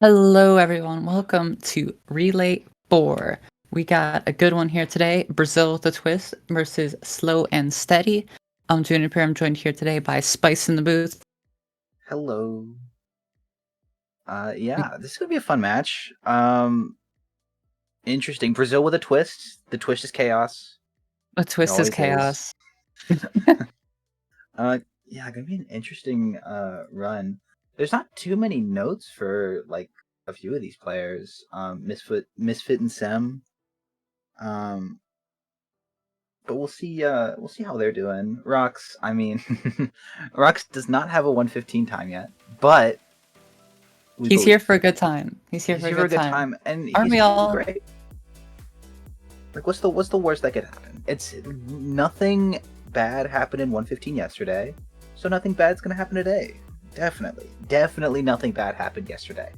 Hello, everyone. Welcome to Relay 4. We got a good one here today. Brazil with a twist versus Slow and Steady. I'm Juniper. I'm joined here today by Spice in the booth. Hello. Yeah, this is gonna be a fun match. Interesting. Brazil with a twist. The twist is chaos. A It twist is always is. chaos. Yeah, gonna be an interesting run. There's not too many notes for like a few of these players. Misfit, and Sem. Um, but we'll see. We'll see how they're doing. Rox. I mean, Rox does not have a 1:15 time yet, but we He's here believe. for a good time. He's here He's for a here for a good good time. time, and Aren't he's we playing all? great. Like, what's the worst that could happen? It's nothing bad happened in 1:15 yesterday, so nothing bad's gonna happen today. Definitely nothing bad happened yesterday.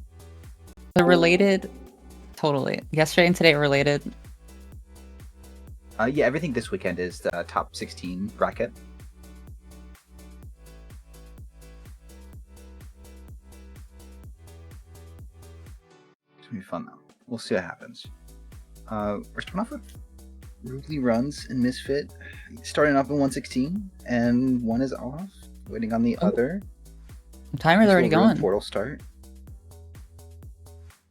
They're related. Totally. Yesterday and today are related. Yeah, everything this weekend is the top 16 bracket. It's gonna be fun though. We'll see what happens. We're starting off with REL4Y runs and Misfit, starting off in 1:16, and one is off, waiting on the other. Timer's already going. Portal start.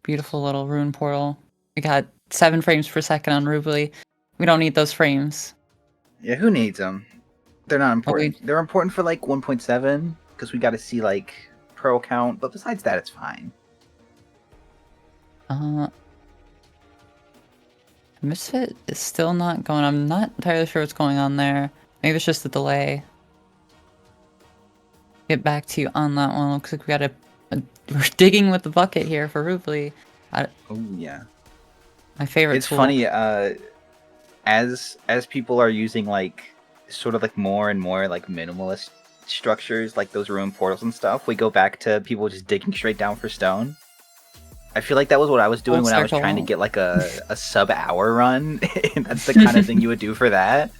Beautiful little rune portal. We got 7 frames per second on REL4Y. We don't need those frames. Yeah, who needs them? They're not important. They're important for like 1.7 because we got to see like pro count, but besides that, it's fine. Misfit is still not going. I'm not entirely sure what's going on there. Maybe it's just the delay. Get back to you on that one. Looks like we got we're digging with the bucket here for REL4Y. Oh yeah, My favorite it's tool. funny. As people are using like sort of like more and more like minimalist structures, like those ruin portals and stuff, we go back to people just digging straight down for stone. I feel like that was what I was doing when I was trying to get like a sub-hour run. That's the kind of thing you would do for that.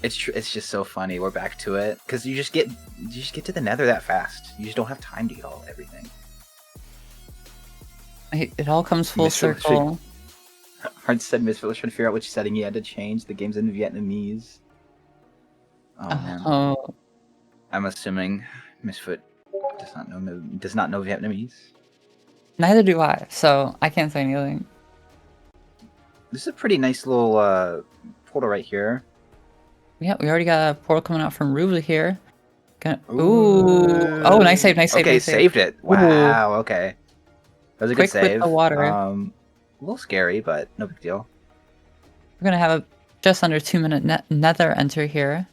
It's just so funny. We're back to it because you just get to the Nether that fast. You just don't have time to get everything. It all comes full circle. Hard said Misfit was trying to figure out which setting he had to change. The game's in Vietnamese. Oh man. Oh. I'm assuming Misfit does not know Vietnamese. Neither do I, so I can't say anything. This is a pretty nice little portal right here. Yeah, we already got a portal coming out from REL4Y here. Ooh. Oh, nice save, nice save, okay, nice save. saved it. Wow, okay. That was a Quick good save. with the water. A little scary, but no big deal. We're gonna have a just under 2-minute nether enter here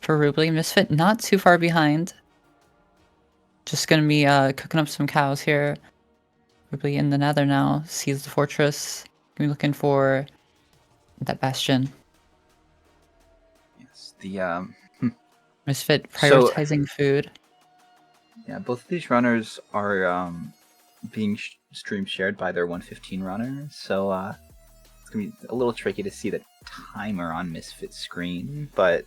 for REL4Y. Misfit not too far behind. Just gonna be cooking up some cows here. REL4Y in the nether now. Sees the fortress. Gonna be looking for that bastion. Yes, the Misfit prioritizing food. Yeah, both of these runners are being stream shared by their 1:15 runner, so it's gonna be a little tricky to see the timer on Misfit's screen, but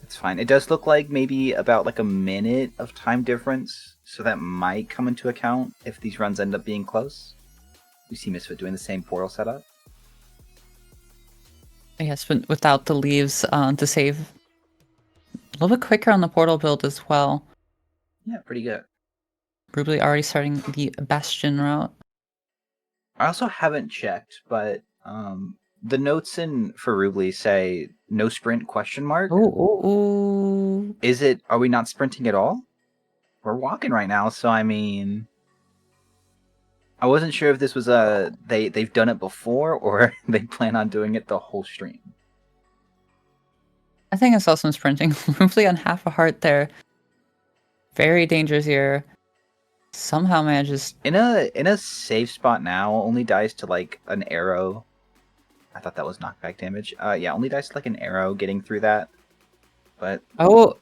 it's fine. It does look like maybe about like a minute of time difference, so that might come into account if these runs end up being close. We see Misfit doing the same portal setup. Yes, but without the leaves to save. A little bit quicker on the portal build as well. Yeah, pretty good. REL4Y already starting the bastion route. I also haven't checked, but the notes in for REL4Y say no sprint question mark. Ooh. Is it? Are we not sprinting at all? We're walking right now, so I mean, I wasn't sure if this was they've done it before or they plan on doing it the whole stream. I think I saw some sprinting. REL4Y on half a heart there. Very dangerous here. Somehow manages in a safe spot now. Only dies to like an arrow. I thought that was knockback damage. Yeah, only dies to like an arrow getting through that. But oh.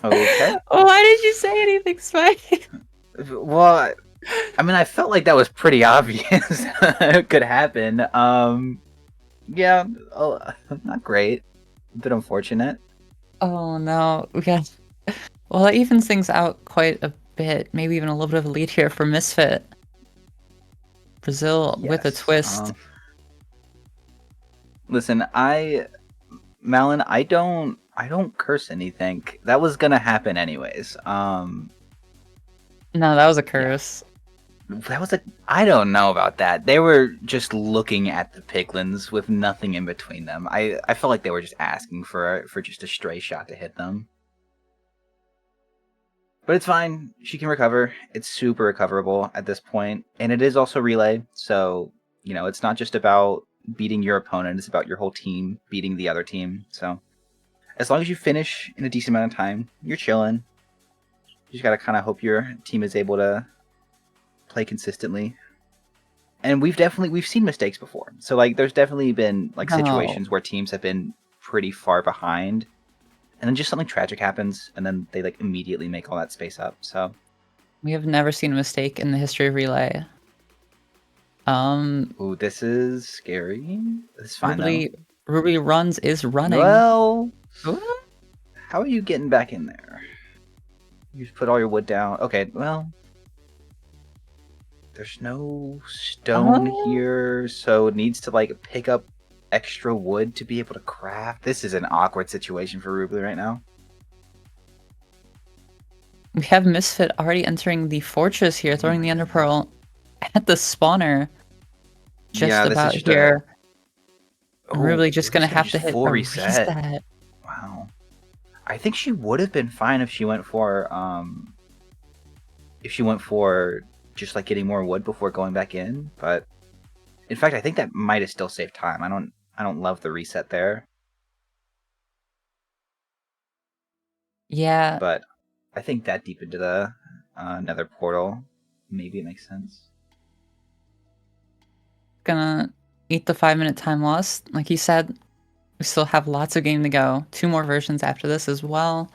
Okay. Why did you say anything, Spike? Well, I mean, I felt like that was pretty obvious. It could happen. Yeah, not great. A bit unfortunate. Oh no, we got Well, that evens things out quite a bit. Maybe even a little bit of a lead here for Misfit. Brazil with a Yes. twist. Listen, Malin, I don't curse anything. That was gonna happen anyways. No, that was a Yeah. curse. I don't know about that. They were just looking at the piglins with nothing in between them. I felt like they were just asking for just a stray shot to hit them. But it's fine. She can recover. It's super recoverable at this point. And it is also relay, so, it's not just about beating your opponent, it's about your whole team beating the other team. So, as long as you finish in a decent amount of time, you're chilling. You just gotta kind of hope your team is able to play consistently. And we've seen mistakes before. So there's definitely been No. situations where teams have been pretty far behind, and then just something tragic happens, and then they immediately make all that space up. So We have never seen a mistake in the history of relay. ooh, this is scary. It's fine though. Ruby runs is running. Well, Ooh. how are you getting back in there? You just put all your wood down. Okay, well, there's no stone here, so it needs to pick up extra wood to be able to craft. This is an awkward situation for Ruby right now. We have Misfit already entering the fortress here, throwing the Ender Pearl at the spawner. Just about here. Ruby just gonna have to hit full a reset. Wow. I think she would have been fine if she went for just getting more wood before going back in, but in fact I think that might have still saved time. I don't love the reset there. Yeah. But I think that deep into the nether portal, maybe it makes sense. Gonna eat the 5-minute time loss. Like you said, we still have lots of game to go. 2 more versions after this as well.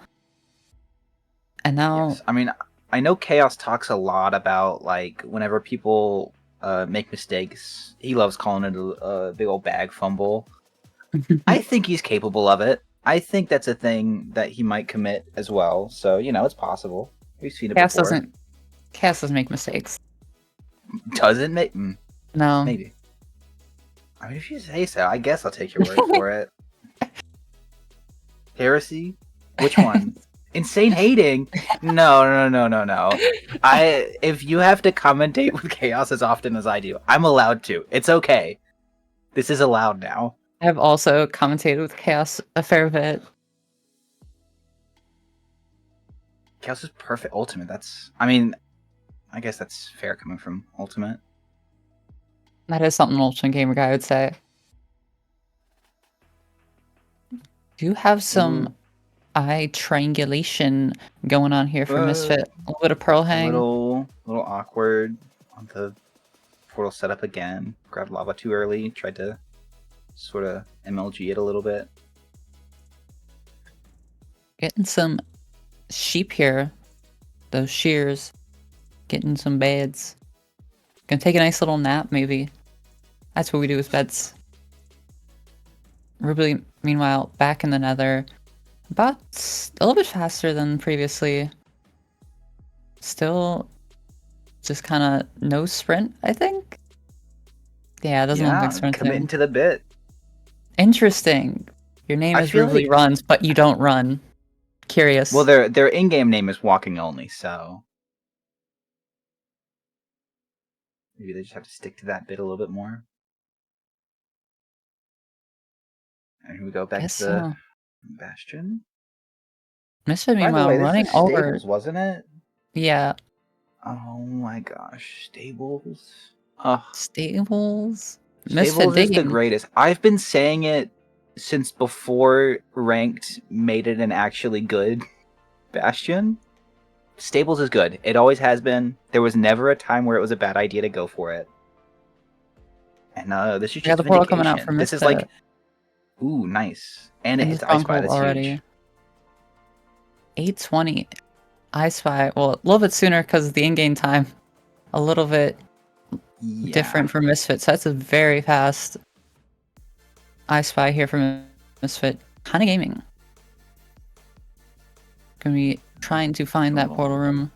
And now... Yes. I mean, I know Chaos talks a lot about, whenever people make mistakes, he loves calling it a big old bag fumble. I think he's capable of it. I think that's a thing that he might commit as well. So, it's possible. We've seen it before. Chaos doesn't make mistakes. Doesn't make... No. Maybe. I mean, if you say so, I guess I'll take your word for it. Heresy? Which one? Insane hating? No. If you have to commentate with Chaos as often as I do, I'm allowed to. It's okay. This is allowed now. I've also commentated with Chaos a fair bit. Chaos is perfect. Ultimate, I guess that's fair coming from Ultimate. That is something an Ultimate Gamer guy would say. Do you have some eye triangulation going on here for Misfit? A little bit of Pearl Hang. A little awkward on the portal setup again. Grabbed lava too early. Tried to sort of MLG it a little bit. Getting some sheep here. Those shears. Getting some beds. Gonna take a nice little nap, maybe. That's what we do with beds. Ruby, meanwhile, back in the nether. About a little bit faster than previously. Still just kind of no sprint, I think? Yeah, it doesn't look like sprinting. Committing to the bit. Interesting. Your name is Ruby Runs, but you don't run. Curious. Well, their in-game name is Walking Only, so maybe they just have to stick to that bit a little bit more. And here we go back to the Bastion. Misfit, meanwhile, running over. Stables, wasn't it? Yeah. Oh my gosh, Stables. Stables. Stables is the greatest. I've been saying it since before Ranked made it an actually good Bastion. Stables is good. It always has been. There was never a time where it was a bad idea to go for it. And this is just the portal coming out from This is ooh, nice. And it hits I Spy. That's already huge. 820. I Spy. Well, a little bit sooner because of the in-game time. A little bit different for Misfit. So that's a very fast I Spy here from Misfit. Kind of gaming. Gonna be trying to find that Oh. portal room.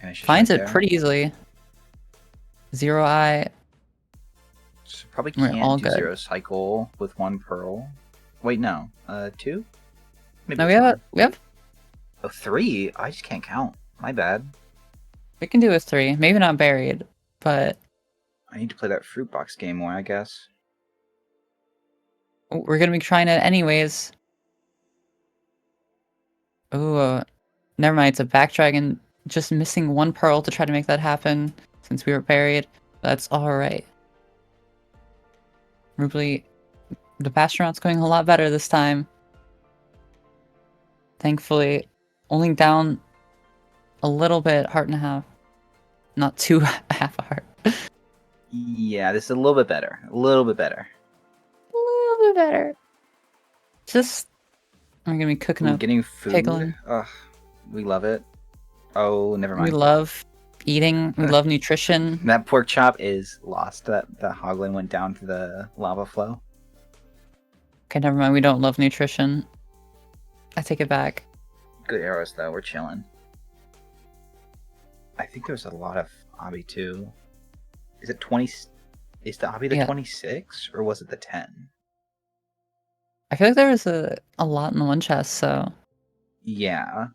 And it's just Finds right it there. pretty easily. Zero eye. So probably We're all can't do good. zero cycle with 1 pearl. Wait, no. 2? Maybe No, it's we have 3? I just can't count. My bad. we can do a 3. Maybe not buried, but I need to play that fruit box game more, I guess. we're gonna be trying it anyways. Oh, never mind. It's a back dragon. Just missing 1 pearl to try to make that happen since we were buried. That's alright. Rubly, the astronaut's going a lot better this time. Thankfully, only down a little bit, heart and a half. Not 2 half a heart. Yeah, this is a little bit better. A little bit better. A little bit better. Just, I'm gonna be cooking Ooh, up getting food. pickling. Ugh, we love it. Oh, never We mind. love eating. We love nutrition. That pork chop is lost. That hoglin went down to the lava flow. Okay, never mind. We don't love nutrition. I take it back. Good arrows though. We're chilling. I think there's a lot of obby too. Is it 20? Is the obby the Yeah. 26 or was it the 10? I feel like there was a lot in the one chest, so Yeah.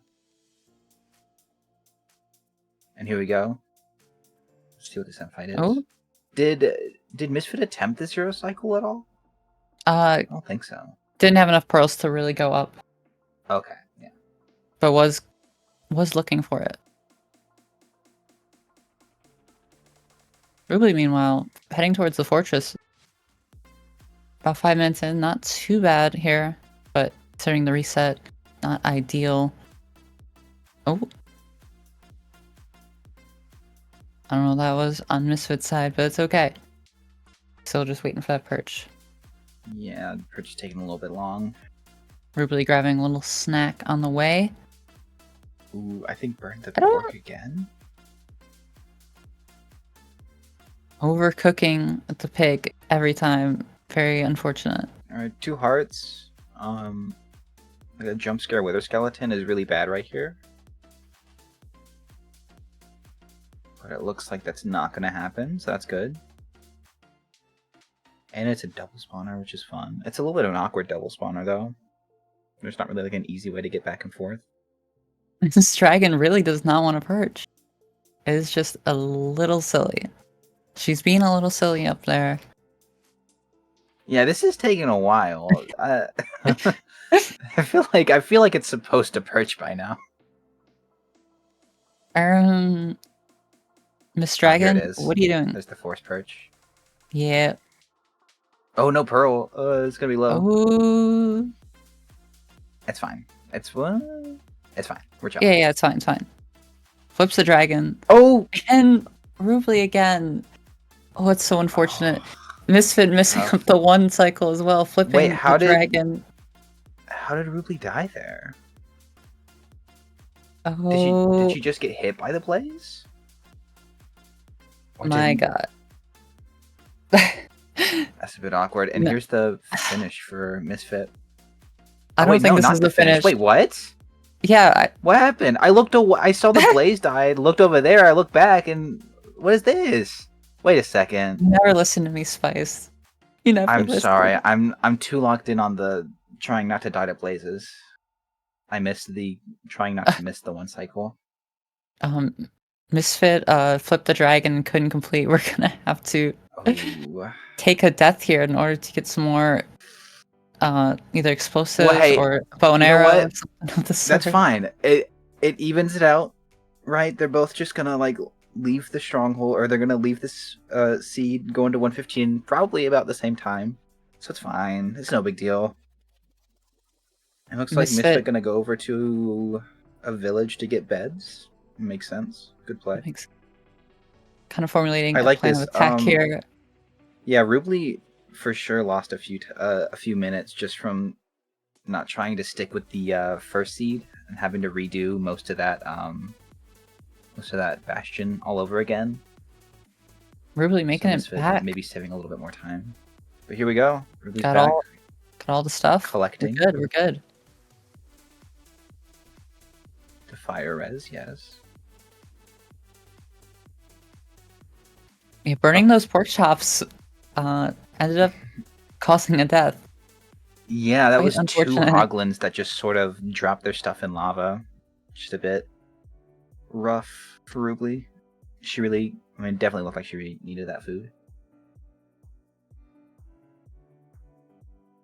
And here we go. Let's see what this end fight is. Oh. Did Misfit attempt the zero cycle at all? I don't think so. Didn't have enough pearls to really go up, Okay, yeah. but was looking for it. Rubly, meanwhile, heading towards the fortress. About 5 minutes in, not too bad here, but considering the reset, not ideal. Oh. I don't know what that was on Misfit's side, but it's okay. Still just waiting for that perch. Yeah, the perch is taking a little bit long. Rubly grabbing a little snack on the way. Ooh, I think burned the I don't- pork again. Overcooking the pig every time. Very unfortunate. Alright, 2 hearts. The jump scare wither skeleton is really bad right here. But it looks like that's not gonna happen, so that's good. And it's a double spawner, which is fun. It's a little bit of an awkward double spawner though. There's not really like an easy way to get back and forth. This dragon really does not want to perch. It is just a little silly. She's being a little silly up there. Yeah, this is taking a while. I feel like it's supposed to perch by now. Miss Oh, here Dragon, it is. what are you doing? There's the force perch. Yeah. Oh, no pearl. It's gonna be low. Oh. It's fine. It's fine. We're Yeah, chilling. yeah, it's fine, it's fine. Flips the dragon. Oh! And Rubly again. Oh, it's so unfortunate. Misfit missing up the 1 cycle as well, flipping Wait, how the did- dragon. How did Rubly die there? Oh Did she just get hit by the blaze? Or my didn't? god. That's a bit awkward. And No. here's the finish for Misfit. I Oh, don't wait, think no, this not is the finish. Wait, what? Yeah, What happened? I saw the blaze died, looked over there, I looked back, and what is this? Wait a second. you never listen to me, Spice. You never I'm listen. sorry. I'm too locked in on the trying not to die to blazes. I missed the trying not to miss the 1 cycle. Misfit flipped the dragon and couldn't complete. We're gonna have to Oh. take a death here in order to get some more either explosives Well, hey, or bow and you know arrow. what? Or something of the That's sort. fine. It evens it out, right? They're both just gonna like leave the stronghold, or they're gonna leave this seed, go into 115, probably about the same time. So it's fine. It's no big deal. It looks like Misfit- Misfit gonna go over to a village to get beds. Makes sense. Good play. Makes kind of formulating I like a plan this, of attack here. Yeah, Rubly for sure lost a few minutes just from not trying to stick with the first seed and having to redo most of that bastion all over again. Rubly making it Misfit back. maybe saving a little bit more time. But here we go. Rubly's Got back. all the stuff. Collecting. We're good. We're good. The Fire res, yes. Yeah, burning those pork chops ended up causing a death. Yeah, that Quite was two unfortunate. hoglins that just sort of dropped their stuff in lava. Just a bit rough for Rubly. She really, I mean, definitely looked like she really needed that food.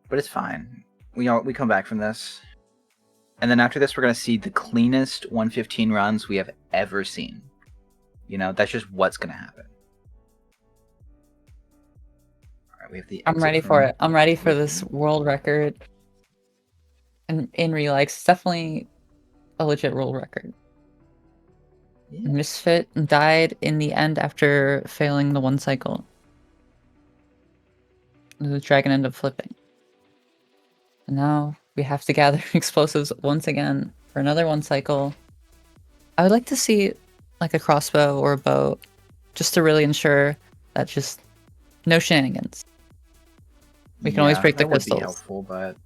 But it's fine. We come back from this. And then after this, we're going to see the cleanest 115 runs we have ever seen. You know, that's just what's going to happen. All right, we have the I'm exit ready from for it. I'm ready for Rubly. this world record. And in relikes, it's definitely a legit world record. Yeah. Misfit died in the end after failing the one cycle. The dragon ended up flipping. And now we have to gather explosives once again for another one cycle. I would like to see like a crossbow or a bow just to really ensure that just no shenanigans. We can always break the that would be crystals. helpful, but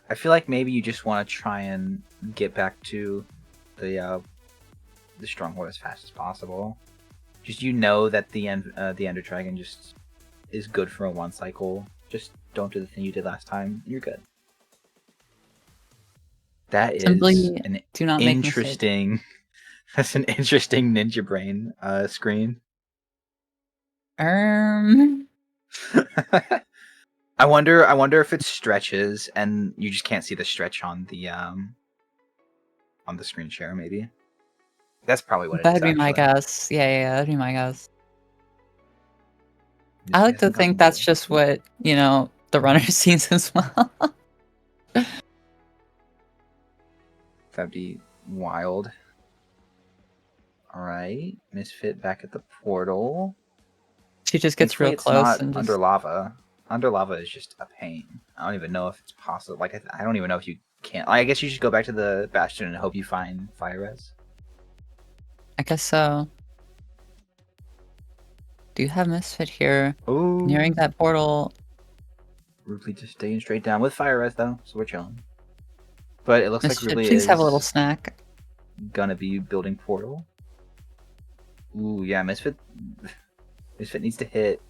I feel like maybe you just want to try and get back to the stronghold as fast as possible. Just that the Ender Dragon just is good for a one cycle. Just don't do the thing you did last time. You're good. That is Simply an do not make mistakes. interesting. That's an interesting Ninja Brain screen. I wonder if it stretches and you just can't see the stretch on the screen share. Maybe that's probably what it is. That'd be my Actually, guess. Yeah, that'd be my guess. This I like to hasn't think gotten that's good. just what, the runner sees as well. That'd be wild. Alright, Misfit back at the portal. She just gets Thankfully, real it's close not and under just... lava. Under lava is just a pain. I don't even know if it's possible. Like, I don't even know if you can. I guess you should go back to the Bastion and hope you find Fire Res. I guess so. Do you have Misfit here? Ooh. Nearing that portal. Rubly just staying straight down with Fire Res, though, so we're chilling. But it looks Misfit, like Rubly please is have a little snack. gonna be building portal. Ooh, yeah, Misfit needs to hit.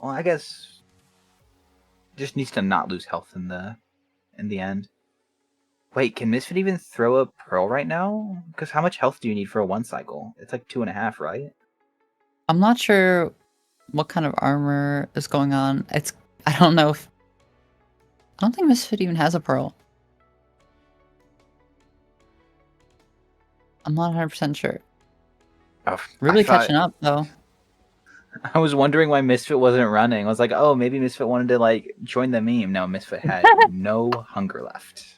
Well, I guess just needs to not lose health in the end. Wait, can Misfit even throw a pearl right now? Because how much health do you need for a one cycle? It's like 2.5, right? I'm not sure what kind of armor is going on. I don't know if... I don't think Misfit even has a pearl. I'm not 100% sure. Oh, Really catching up, though. I was wondering why Misfit wasn't running. I was like, oh, maybe Misfit wanted to, like, join the meme. No, Misfit had no hunger left.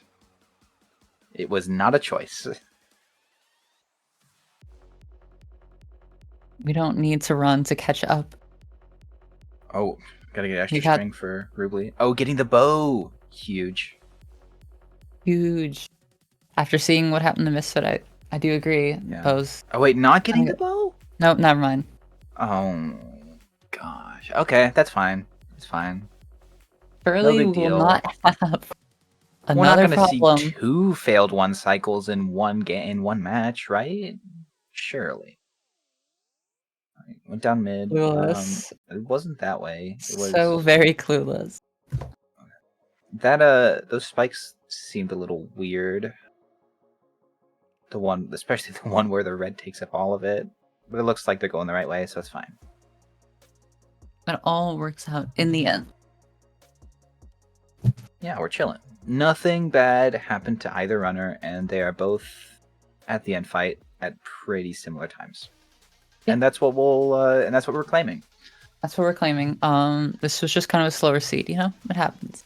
It was not a choice. We don't need to run to catch up. Oh, gotta get extra string for Rubly. Oh, getting the bow! Huge. Huge. After seeing what happened to Misfit, I do agree. Yeah. Pose. Oh, wait, not getting the bow? Nope, never mind. Oh, gosh. Okay, that's fine. It's fine. Surely no big we will deal. not have We're not another gonna problem. see 2 failed one cycles in one match, right? Surely. Right, went down mid. Clueless. It wasn't that way. It was So very clueless. that those spikes seemed a little weird. Especially the one where the red takes up all of it. But it looks like they're going the right way, so it's fine. It all works out in the end. Yeah, we're chilling. Nothing bad happened to either runner, and they are both at the end fight at pretty similar times. Yeah. And that's what we're claiming. That's what we're claiming. This was just kind of a slower seed, It happens.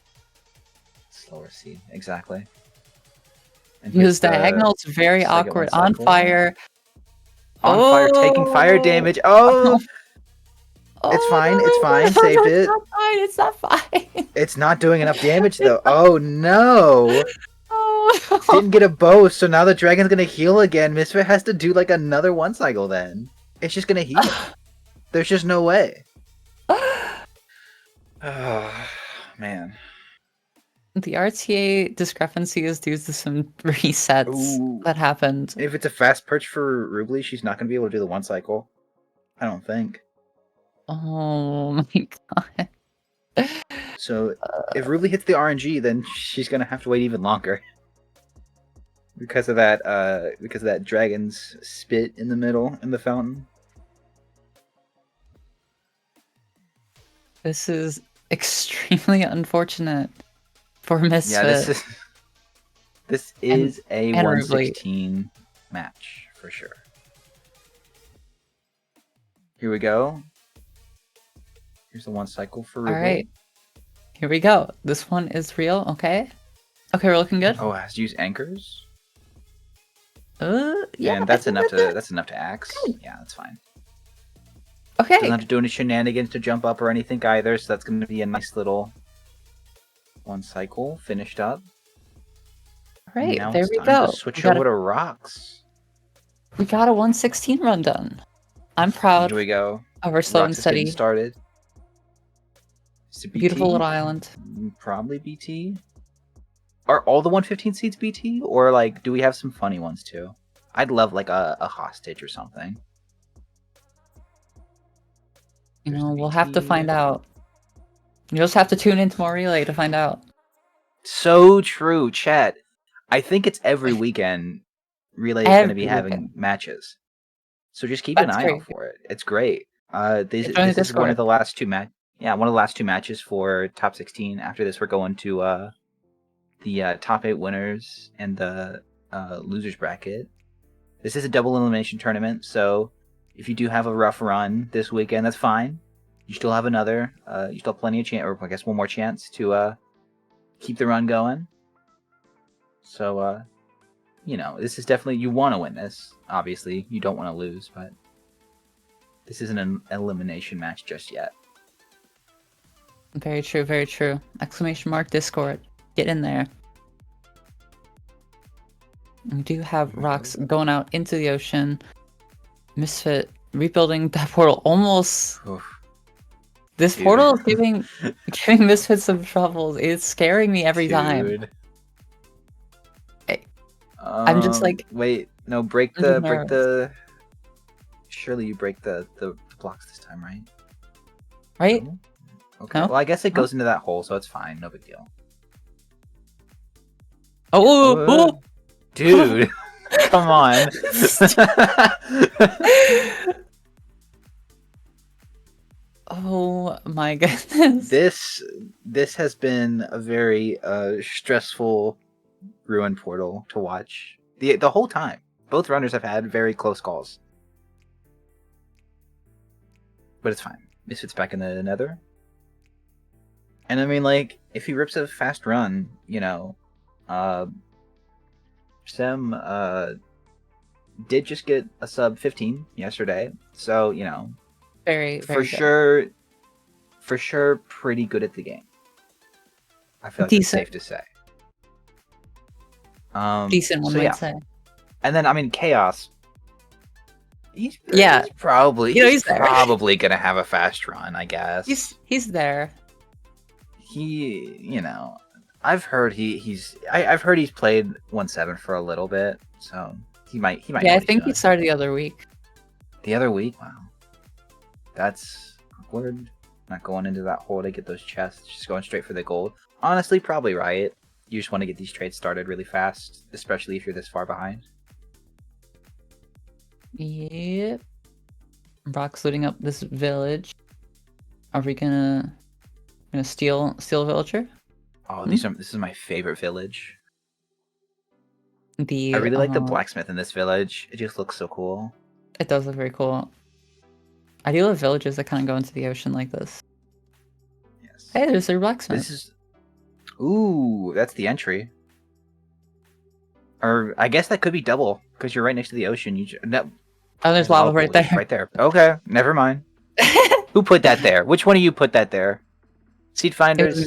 Slower seed, exactly. And his diagonal's very awkward. On fire. Fire, taking fire damage. Oh! It's fine. No, it's fine. Saved it. It's not fine. It's not doing enough damage though. Oh no! Oh. Didn't get a bow, so now the dragon's gonna heal again. Misfit has to do like another one cycle then. It's just gonna heal. There's just no way. Oh man. The RTA discrepancy is due to some resets Ooh. that happened. If it's a fast perch for Rubly, she's not going to be able to do the one cycle. I don't think. Oh my god. So if Rubly hits the RNG, then she's going to have to wait even longer. Because of that dragon's spit in the middle in the fountain. This is extremely unfortunate for Misfit. Yeah, this is a and 116 match for sure. Here we go. Here's the one cycle for Rubly. All right. Here we go. This one is real. Okay. Okay, we're looking good. Oh, it has to use anchors. Yeah. And that's enough to axe. Good. Yeah, that's fine. Okay. Doesn't have to do any shenanigans to jump up or anything either, so that's going to be a nice little one cycle finished up. All right, now there it's we time go. to switch over to rocks. We got a 116 run done. I'm proud. Here we go. Of our slow and Rocks is getting steady. started. Is it BT? Beautiful little island. Probably BT. Are all the 115 seeds BT, or like do we have some funny ones too? I'd love like a hostage or something. You There's know, the we'll have to BT. find out. You just have to tune into more relay to find out. So true, chat. I think it's every weekend relay is going to be having matches. So just keep an eye out for it. It's great. This is one of the last two one of the last two matches for top 16. After this, we're going to the top 8 winners and the losers bracket. This is a double elimination tournament, so if you do have a rough run this weekend, that's fine. You still have another. You still have plenty of chance, or I guess one more chance to keep the run going. So, you know, this is definitely, you want to win this. Obviously, you don't want to lose, but this isn't an elimination match just yet. Very true, very true. Exclamation mark Discord. Get in there. We do have rocks going out into the ocean. Misfit rebuilding that portal almost. Oof. This portal is giving Misfit some troubles. It's scaring me every time. I'm just like, wait, no, break the. Surely you break the blocks this time, right? Right? No? Okay. No? Well, I guess it goes into that hole, so it's fine. No big deal. Oh, dude, come on. Oh my goodness. This has been a very stressful ruin portal to watch the whole time. Both runners have had very close calls. But it's fine. Misfit's back in the nether. And I mean, like, if he rips a fast run, you know, Sem did just get a sub 15 yesterday. So, you know, very for sure, pretty good at the game. I feel like it's safe to say. Decent, one might say. And then, I mean, Chaos. He's probably probably gonna have a fast run, I guess. He's there. He, you know, I've heard I've heard he's played 1-7 for a little bit, so he might. Yeah, I think he started the other week. The other week, wow, that's awkward. Not going into that hole to get those chests, just going straight for the gold. Honestly, probably right. You just want to get these trades started really fast, especially if you're this far behind. Yep. Brock's looting up this village. Are we gonna steal a villager? Oh, this is my favorite village. I really like the blacksmith in this village. It just looks so cool. It does look very cool. I do love villages that kind of go into the ocean like this. Yes. Hey, there's a blacksmith. Ooh, that's the entry. Or I guess that could be double because you're right next to the ocean. Oh, there's lava right there. Right there. Okay, never mind. Who put that there? Which one of you put that there? Seed finders.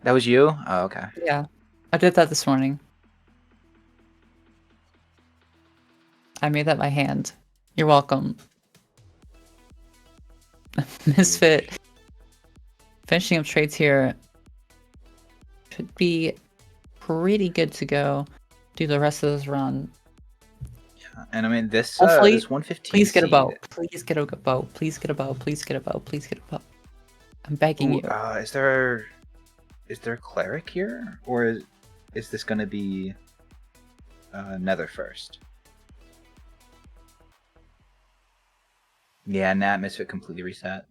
That was you? Oh, okay. Yeah, I did that this morning. I made that by hand. You're welcome. Misfit. Finishing up trades here. should be pretty good to go. Do the rest of this run. And I mean this Hopefully, this 115 please get a seed. bow. Please get a bow. Please get a bow. Please get a bow. Please get a bow. I'm begging Ooh, you. is there a cleric here, or is this gonna be nether first? Yeah, Nat Misfit completely reset.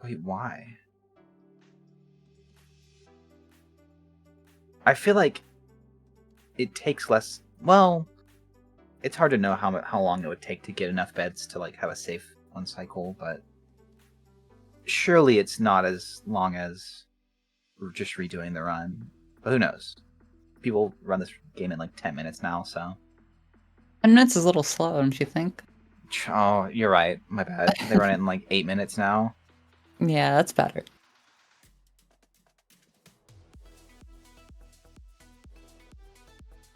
Wait, why? I feel like it takes less. Well, it's hard to know how long it would take to get enough beds to like have a safe one cycle, but surely it's not as long as just redoing the run. But who knows? People run this game in like 10 minutes now, so. 10 minutes is a little slow, don't you think? Oh, you're right. My bad. They run it in like 8 minutes now. Yeah, that's better.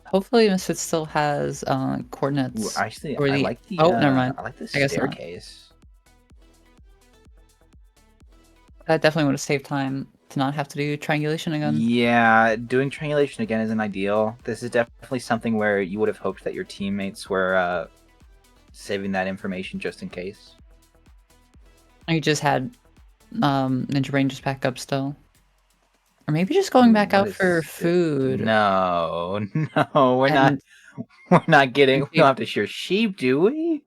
Hopefully Misfit still has coordinates. Ooh, actually, or I the... like the Oh, never mind. I like the I guess not. staircase. That definitely would have saved time to not have to do triangulation again. Yeah, doing triangulation again isn't ideal. This is definitely something where you would have hoped that your teammates were saving that information just in case. You just had Ninja Brain just back up still. Or maybe just going back out for food. No, no, we're not. We're not getting. We don't have to share sheep, do we?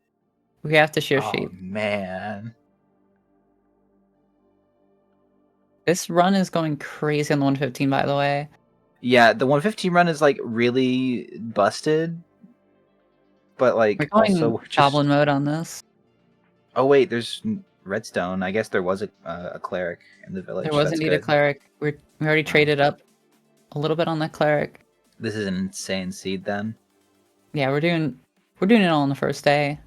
We have to share sheep. Oh man. This run is going crazy on the 115, by the way. Yeah, the 115 run is like really busted. But like, We're going also we're goblin just. mode on this. Oh wait, there's redstone. I guess there was a cleric in the village. There was That's indeed good. a cleric. We already traded up a little bit on that cleric. This is an insane seed then. Yeah, we're doing it all on the first day.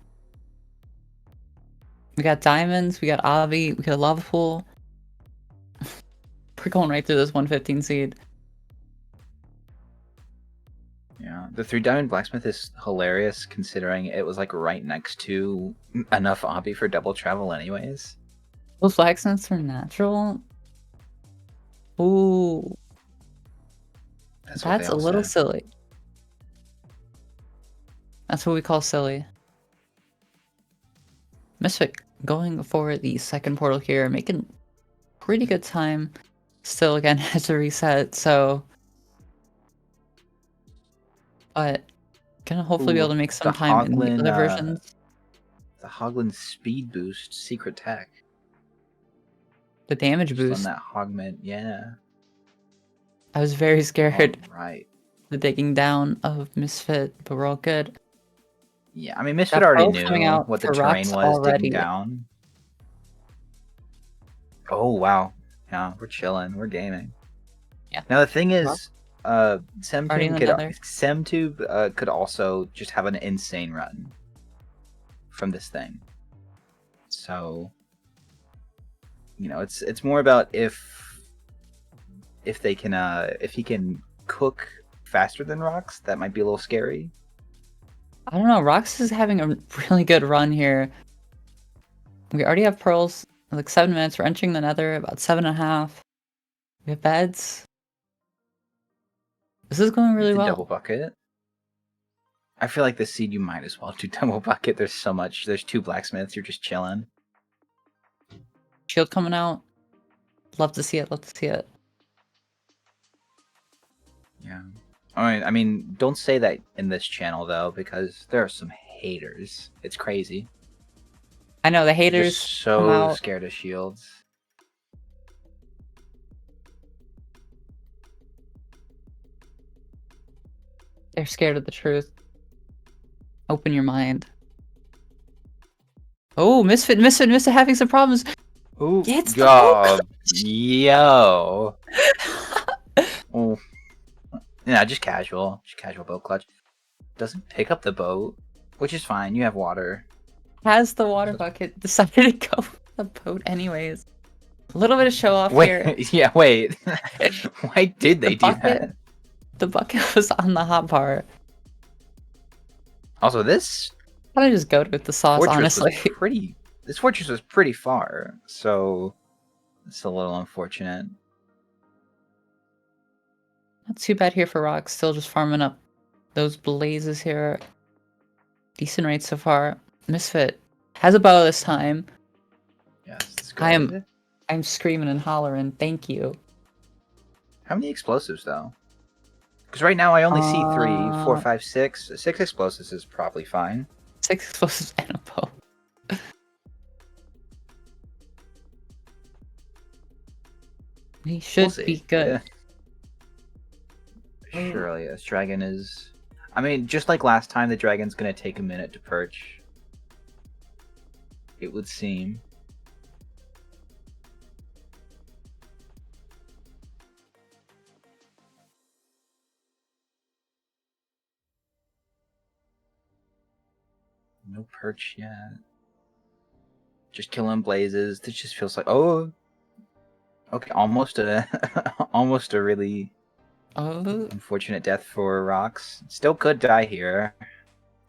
We got diamonds, we got Avi, we got a lava pool. We're going right through this 115 seed. Yeah, the 3-diamond blacksmith is hilarious considering it was like right next to enough obby for double travel anyways. Those blacksmiths are natural. Ooh. That's a little silly. That's what we call silly. Misfit going for the second portal here, making pretty good time. Still, again, has to reset, so... But gonna hopefully be able to make some time in the other versions. The Hoglin speed boost secret tech. The damage Just boost. on that Hogment, yeah. I was very scared. Right. The digging down of Misfit, but we're all good. Yeah, I mean, Misfit already knew what the terrain was already. digging down. Oh, wow. Yeah, we're chilling. We're gaming. Yeah. Now, the thing is, Semtube could also just have an insane run from this thing. So, you know, it's more about if they can if he can cook faster than Rox, that might be a little scary. I don't know. Rox is having a really good run here. We already have pearls. Like 7 minutes. We're entering the nether about 7.5. We have beds. This is going really well. Double bucket. I feel like this seed you might as well do double bucket. There's so much. There's 2 blacksmiths. You're just chilling. Shield coming out. Love to see it. Love to see it. Yeah. I mean, don't say that in this channel though, because there are some haters. It's crazy. I know the haters. Just so scared of shields. They're scared of the truth. Open your mind. Oh, Misfit having some problems. Oh, it's God. Yo. Oh. Yeah, just casual. Just casual boat clutch. Doesn't pick up the boat, which is fine. You have water. Has the water bucket decided to go for the boat anyways. A little bit of show off here. Yeah, wait. Why did they do that? The bucket was on the hot bar. Also, this I'd just go with the sauce, honestly. This fortress was pretty far, so It's a little unfortunate. Not too bad here for Rock. Still just farming up those blazes here. Decent rates so far. Misfit has a bow this time. Yes, it's good. I'm screaming and hollering. Thank you. How many explosives though? Because right now I only see 3, 4, 5, 6. 6 explosives is probably fine. 6 explosives and a bow. He should be good. Yeah. Surely, this dragon is... I mean, just like last time, the dragon's going to take a minute to perch. It would seem. No perch yet. Just killing blazes. This just feels like... Oh! Okay, almost a... almost a really... unfortunate death for Rocks. Still could die here.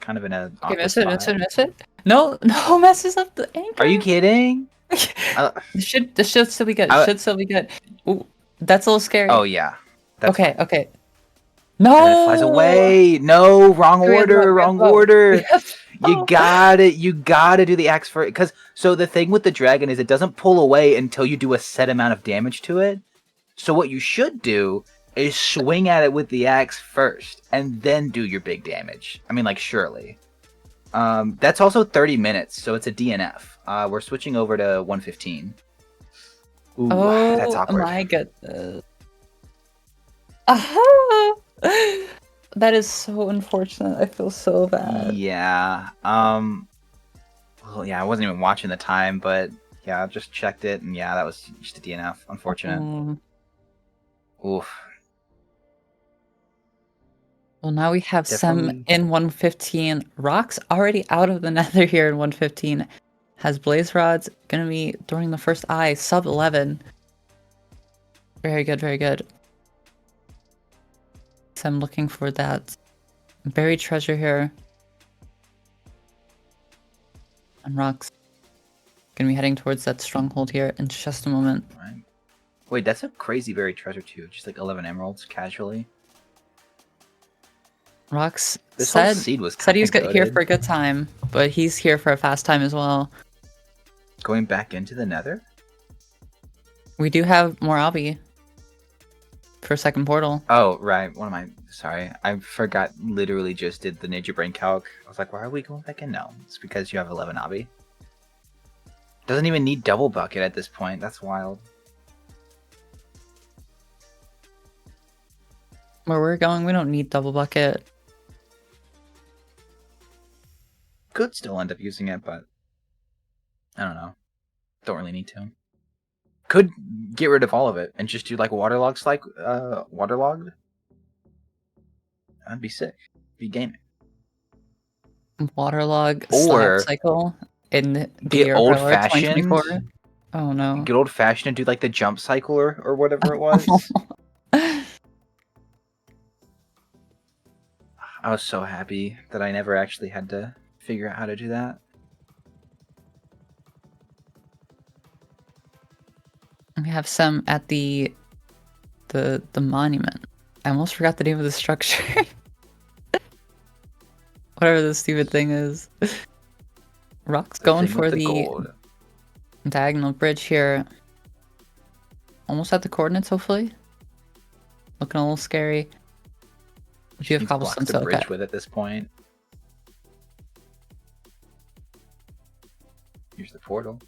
Kind of in a awkward miss spot. it. No, messes up the anchor. Are you kidding? This should still be good. Should still be good. Ooh, that's a little scary. Oh yeah. That's okay. fine. Okay. No. And it flies away. No, wrong order. Wrong order. You gotta do the axe first. Because so the thing with the dragon is it doesn't pull away until you do a set amount of damage to it. So what you should do is swing at it with the axe first, and then do your big damage. I mean, like, surely. That's also 30 minutes, so it's a DNF. We're switching over to 115. Ooh, that's awkward. Oh my goodness. That is so unfortunate. I feel so bad. Yeah. Well, yeah, I wasn't even watching the time, but yeah, I just checked it, and yeah, that was just a DNF. Unfortunate. Oof. Well, now we have some in 115. Rock's already out of the nether here in 115. Has blaze rods. Gonna be throwing the first eye. Sub 11. Very good, very good. So I'm looking for that buried treasure here. And Rock's gonna be heading towards that stronghold here in just a moment. Right. Wait, that's a crazy buried treasure too. Just like 11 emeralds casually. Rox said he was here for a good time, but he's here for a fast time as well. Going back into the nether? We do have more Albie for a second portal. Oh, right. What am I? Sorry. I forgot, literally just did the Nature Brain calc. I was like, why are we going back in? No, it's because you have 11 Albie. Doesn't even need double bucket at this point. That's wild. Where we're going, we don't need double bucket. Could still end up using it, but I don't know. Don't really need to. Could get rid of all of it and just do like waterlogged, waterlogged. That'd be sick. Be gaming. Waterlog slab cycle in the year of our Lord 2024. Oh no. Get old fashioned and do like the jump cycle or whatever it was. I was so happy that I never actually had to figure out how to do that. We have some at the monument. I almost forgot the name of the structure. Whatever this stupid thing is. Rock's going for the diagonal bridge here. Almost at the coordinates, hopefully. Looking a little scary. But you have cobblestone, so bridge with at this point. Here's the portal.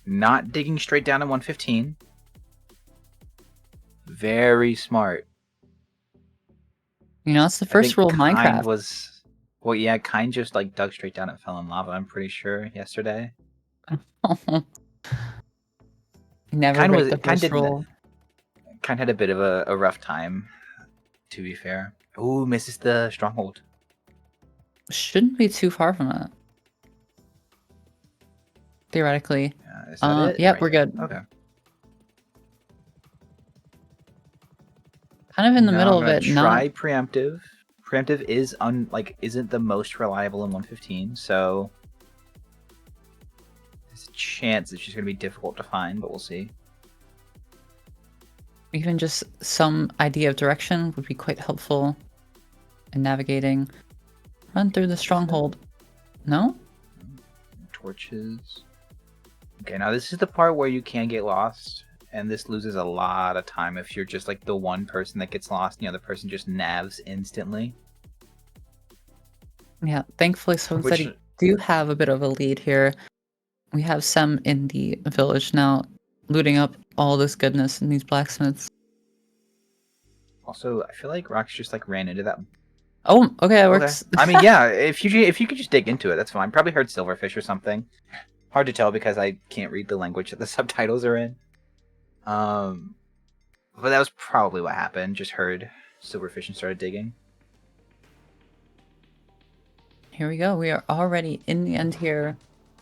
Not digging straight down to 115. Very smart. You know, it's the first rule of Minecraft. Well, yeah, Kind just like dug straight down and fell in lava, I'm pretty sure, yesterday. Never break the first rule. Kind had a bit of a rough time, to be fair. Ooh, misses the stronghold. Shouldn't be too far from it. Theoretically. Is that it? Yep, we're good. Okay. Kind of in the middle of it. Try preemptive. Preemptive is isn't the most reliable in 115, so there's a chance. It's just going to be difficult to find, but we'll see. Even just some idea of direction would be quite helpful in navigating. Run through the stronghold. No? Torches. Okay, now this is the part where you can get lost, and this loses a lot of time if you're just like the one person that gets lost and the other person just navs instantly. Yeah, thankfully Someone said he do have a bit of a lead here. We have Sem in the village now, looting up all this goodness in these blacksmiths. Also, I feel like Rox just like ran into that. Oh, okay, that works. I mean, yeah, if you could just dig into it, that's fine. Probably heard silverfish or something. Hard to tell because I can't read the language that the subtitles are in. But that was probably what happened. Just heard silverfish and started digging. Here we go. We are already in the end here.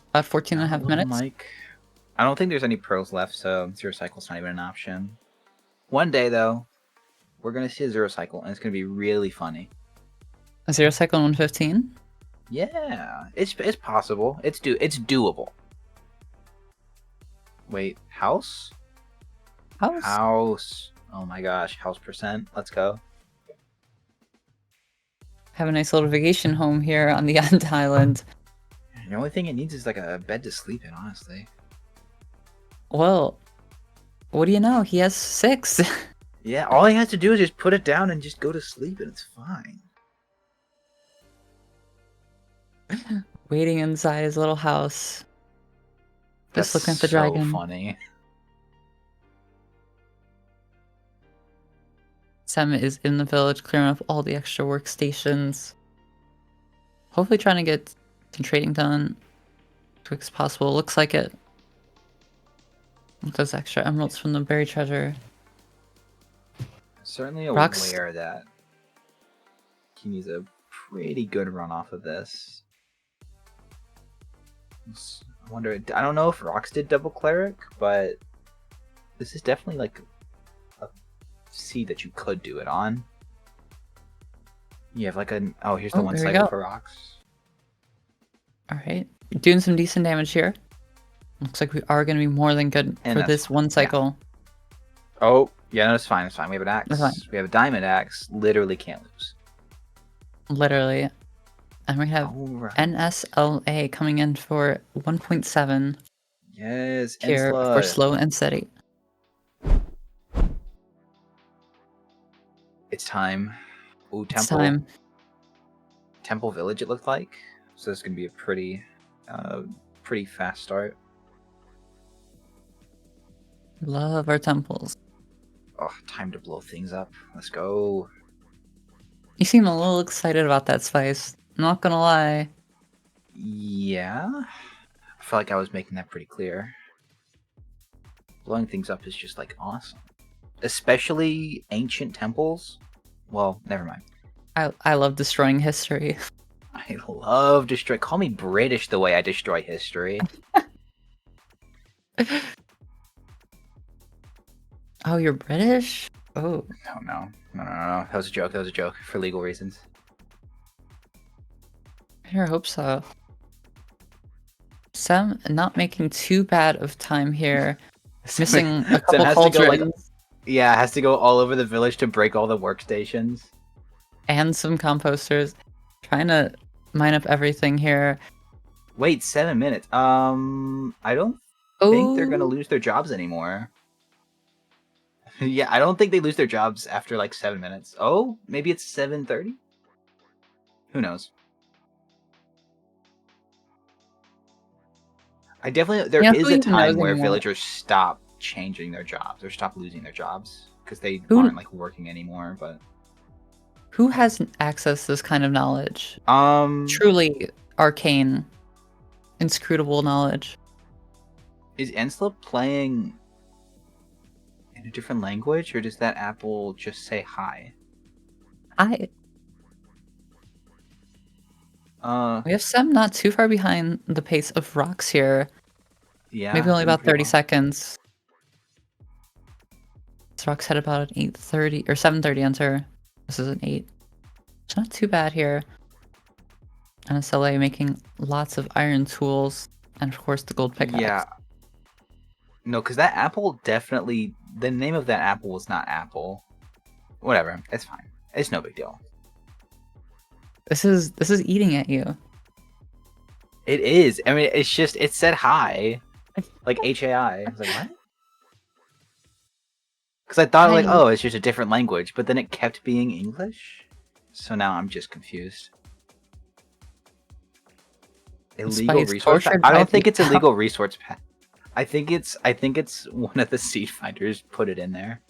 About 14 and a half minutes. Mike. I don't think there's any pros left, so Zero Cycle's not even an option. One day, though, we're going to see a Zero Cycle, and it's going to be really funny. A Zero Cycle in 115? Yeah, it's possible. It's doable. Wait, house? House. Oh my gosh, house percent. Let's go. Have a nice little vacation home here on the end island. The only thing it needs is like a bed to sleep in, honestly. Well, what do you know? He has 6. Yeah, all he has to do is just put it down and just go to sleep, and it's fine. Waiting inside his little house. Just looking at the so dragon. Funny. Sem is in the village, clearing up all the extra workstations. Hopefully trying to get some trading done as quick as possible. Looks like it. With those extra emeralds from the buried treasure. Certainly aware that he needs a pretty good run off of this. I wonder, I don't know if Rox did double cleric, but this is definitely like a seed that you could do it on. You have like a, oh, here's the one cycle for Rox. Alright, doing some decent damage here. Looks like we are going to be more than good for this one cycle. Yeah. Oh, yeah, no, it's fine, it's fine. We have an axe. We have a diamond axe. Literally can't lose. Literally. And we have NSLA coming in for 1.7. Yes, here for slow and steady. It's time. Ooh, temple. It's time. Temple Village, it looked like. So this is going to be a pretty fast start. Love our temples. Oh, time to blow things up. Let's go. You seem a little excited about that, Spice. I'm not gonna lie. Yeah. I feel like I was making that pretty clear. Blowing things up is just like awesome. Especially ancient temples. Well, never mind. I love destroying history. I love destroy. Call me British the way I destroy history. Oh, you're British? Oh. No. That was a joke. That was a joke for legal reasons. I sure hope so. Sem not making too bad of time here. Missing a couple cauldrons. Yeah, has to go all over the village to break all the workstations. And some composters. Trying to mine up everything here. Wait, 7 minutes. I don't think they're gonna lose their jobs anymore. Yeah, I don't think they lose their jobs after like 7 minutes. Oh, maybe it's 7:30? Who knows? There is a time where villagers stop changing their jobs or stop losing their jobs because they aren't like working anymore, but who has access to this kind of knowledge? Truly arcane, inscrutable knowledge. Is Ensla playing in a different language, or does that apple just say hi? Hi. We have Sem not too far behind the pace of Rox here. Yeah. Maybe only about 30 seconds. So Rox had about an 8:30 or 7:30 enter. This is an 8. It's not too bad here. NSLA making lots of iron tools and of course the gold pickaxe. Yeah. No, because that apple definitely... The name of that apple was not apple. Whatever. It's fine. It's no big deal. This is eating at you. It is. I mean, it's just... It said hi. Like, H-A-I. I was like, what? Because I thought, like, Hi. oh, it's just a different language. But then it kept being English. So now I'm just confused. Illegal Spice resource pack? tortured I by don't think the it's illegal resource pack. I think it's one of the seed finders put it in there.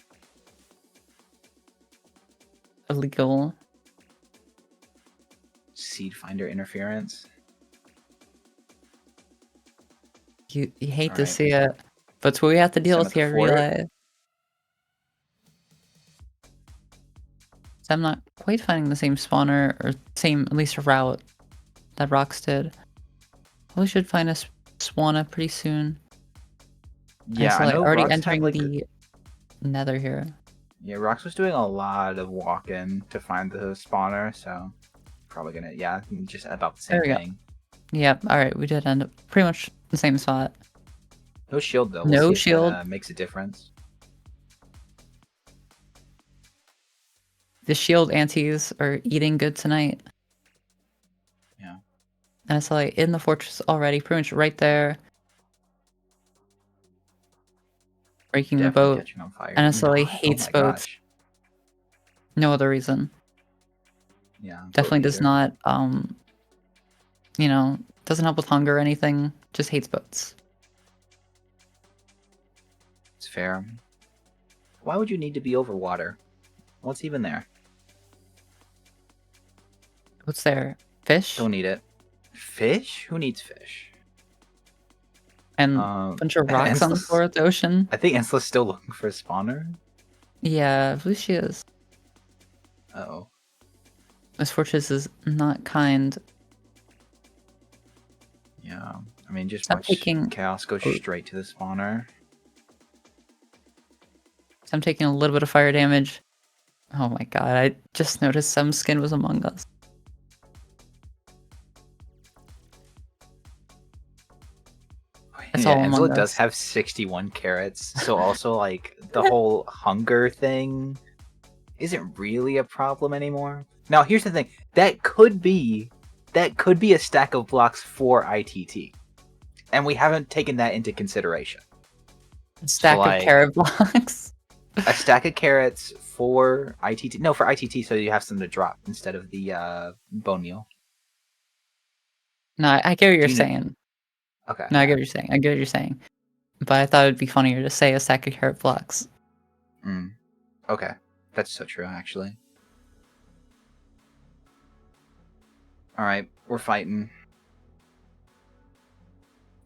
illegal. Seed finder interference. You hate to Alright. see it, but it's what we have to deal Sim with at the here in fort. real life. So I'm not quite finding the same spawner or same at least route that Rox did. We should find a spawner pretty soon. Yeah, I So like know already Rox had entering like... the nether here. Yeah, Rox was doing a lot of walking to find the spawner, so... Probably gonna... Yeah, just about the same There we go. thing. Yep, alright, we did end up pretty much the same spot. No shield, though. We'll No see if shield. that makes a difference. The shield antis are eating good tonight. Yeah. And it's like in the fortress already, pretty much right there. Breaking the Definitely boat. catching on fire. And it's like Oh hates my boats. gosh. No other reason. Yeah. Definitely does not, you know, doesn't help with hunger or anything. Just hates boats. It's fair. Why would you need to be over water? What's even there? What's there? Fish? Don't need it. Fish? Who needs fish? And a bunch of rocks on the floor of the ocean? I think Ensla's still looking for a spawner. Yeah, I believe she is. Uh-oh. This fortress is not kind. Yeah. I mean, just Stop watch taking... Chaos go straight to the spawner. I'm taking a little bit of fire damage. Oh my god, I just noticed some skin was among us. It's Yeah, all Ensla among does us. have 61 carrots, so also, like, the whole hunger thing isn't really a problem anymore. Now, here's the thing. That could be a stack of blocks for ITT. And we haven't taken that into consideration. A stack So, of like, carrot blocks. a stack of carrots for ITT. No, for ITT, so you have some to drop instead of the bone meal. No, I get what you're Do you know- saying. Okay. No, I yeah. get what you're saying. I get what you're saying. But I thought it'd be funnier to say a stack of carrot blocks. Okay. That's so true, actually. Alright, we're fighting.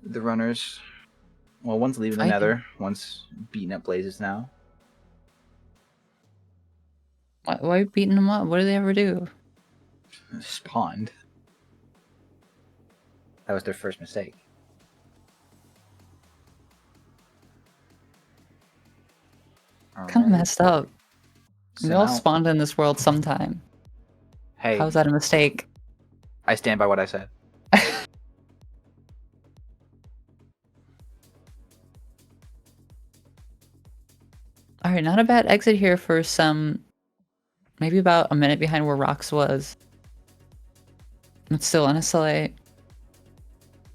The runners. Well, one's leaving the nether. One's beating up blazes now. Why are you beating them up? What did they ever do? Spawned. That was their first mistake. Kind of messed up. So We all now, spawned in this world sometime. hey, How was that a mistake? I stand by what I said. Alright, not a bad exit here for some... Maybe about a minute behind where Rox was. It's still NSLA.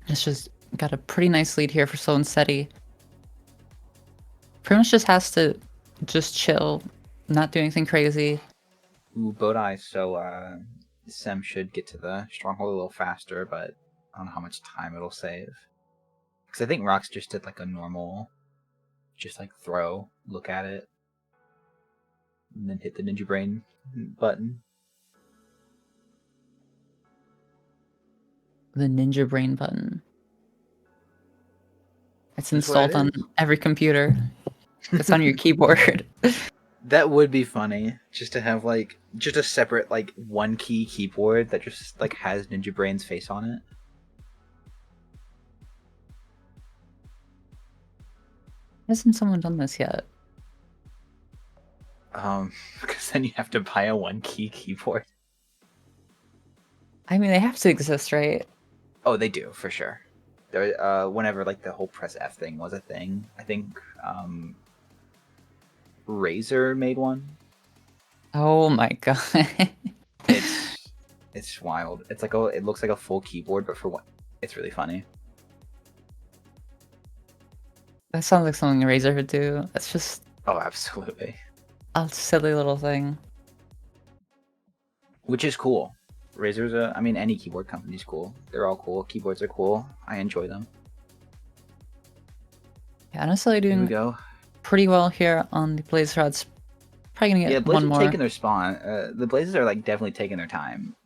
It's just got a pretty nice lead here for Slow and Steady. Pretty much just has to just chill, not do anything crazy. Ooh, boat eye, so Sem should get to the stronghold a little faster, but I don't know how much time it'll save. Because I think Rox just did like a normal, just like throw, look at it, and then hit the Ninja Brain button. The Ninja Brain button. It's That's what installed it on is. every computer. It's on your keyboard. That would be funny, just to have like just a separate like one key keyboard that just like has Ninja Brain's face on it. Hasn't someone done this yet? Because then you have to buy a one key keyboard. I mean, they have to exist, right? Oh, they do for sure. There, whenever like the whole press F thing was a thing, I think Razer made one. Oh my god. It's wild. It's like it looks like a full keyboard, but for what? It's really funny. That sounds like something a Razer would do. That's just Oh, absolutely. a silly little thing. Which is cool. Razer's I mean, any keyboard company's cool. They're all cool. Keyboards are cool. I enjoy them. Yeah, honestly, Here we doing go. pretty well here on the Blaze Rods. Probably gonna Yeah, get Blazes one are more. taking their spawn. The Blazes are like definitely taking their time.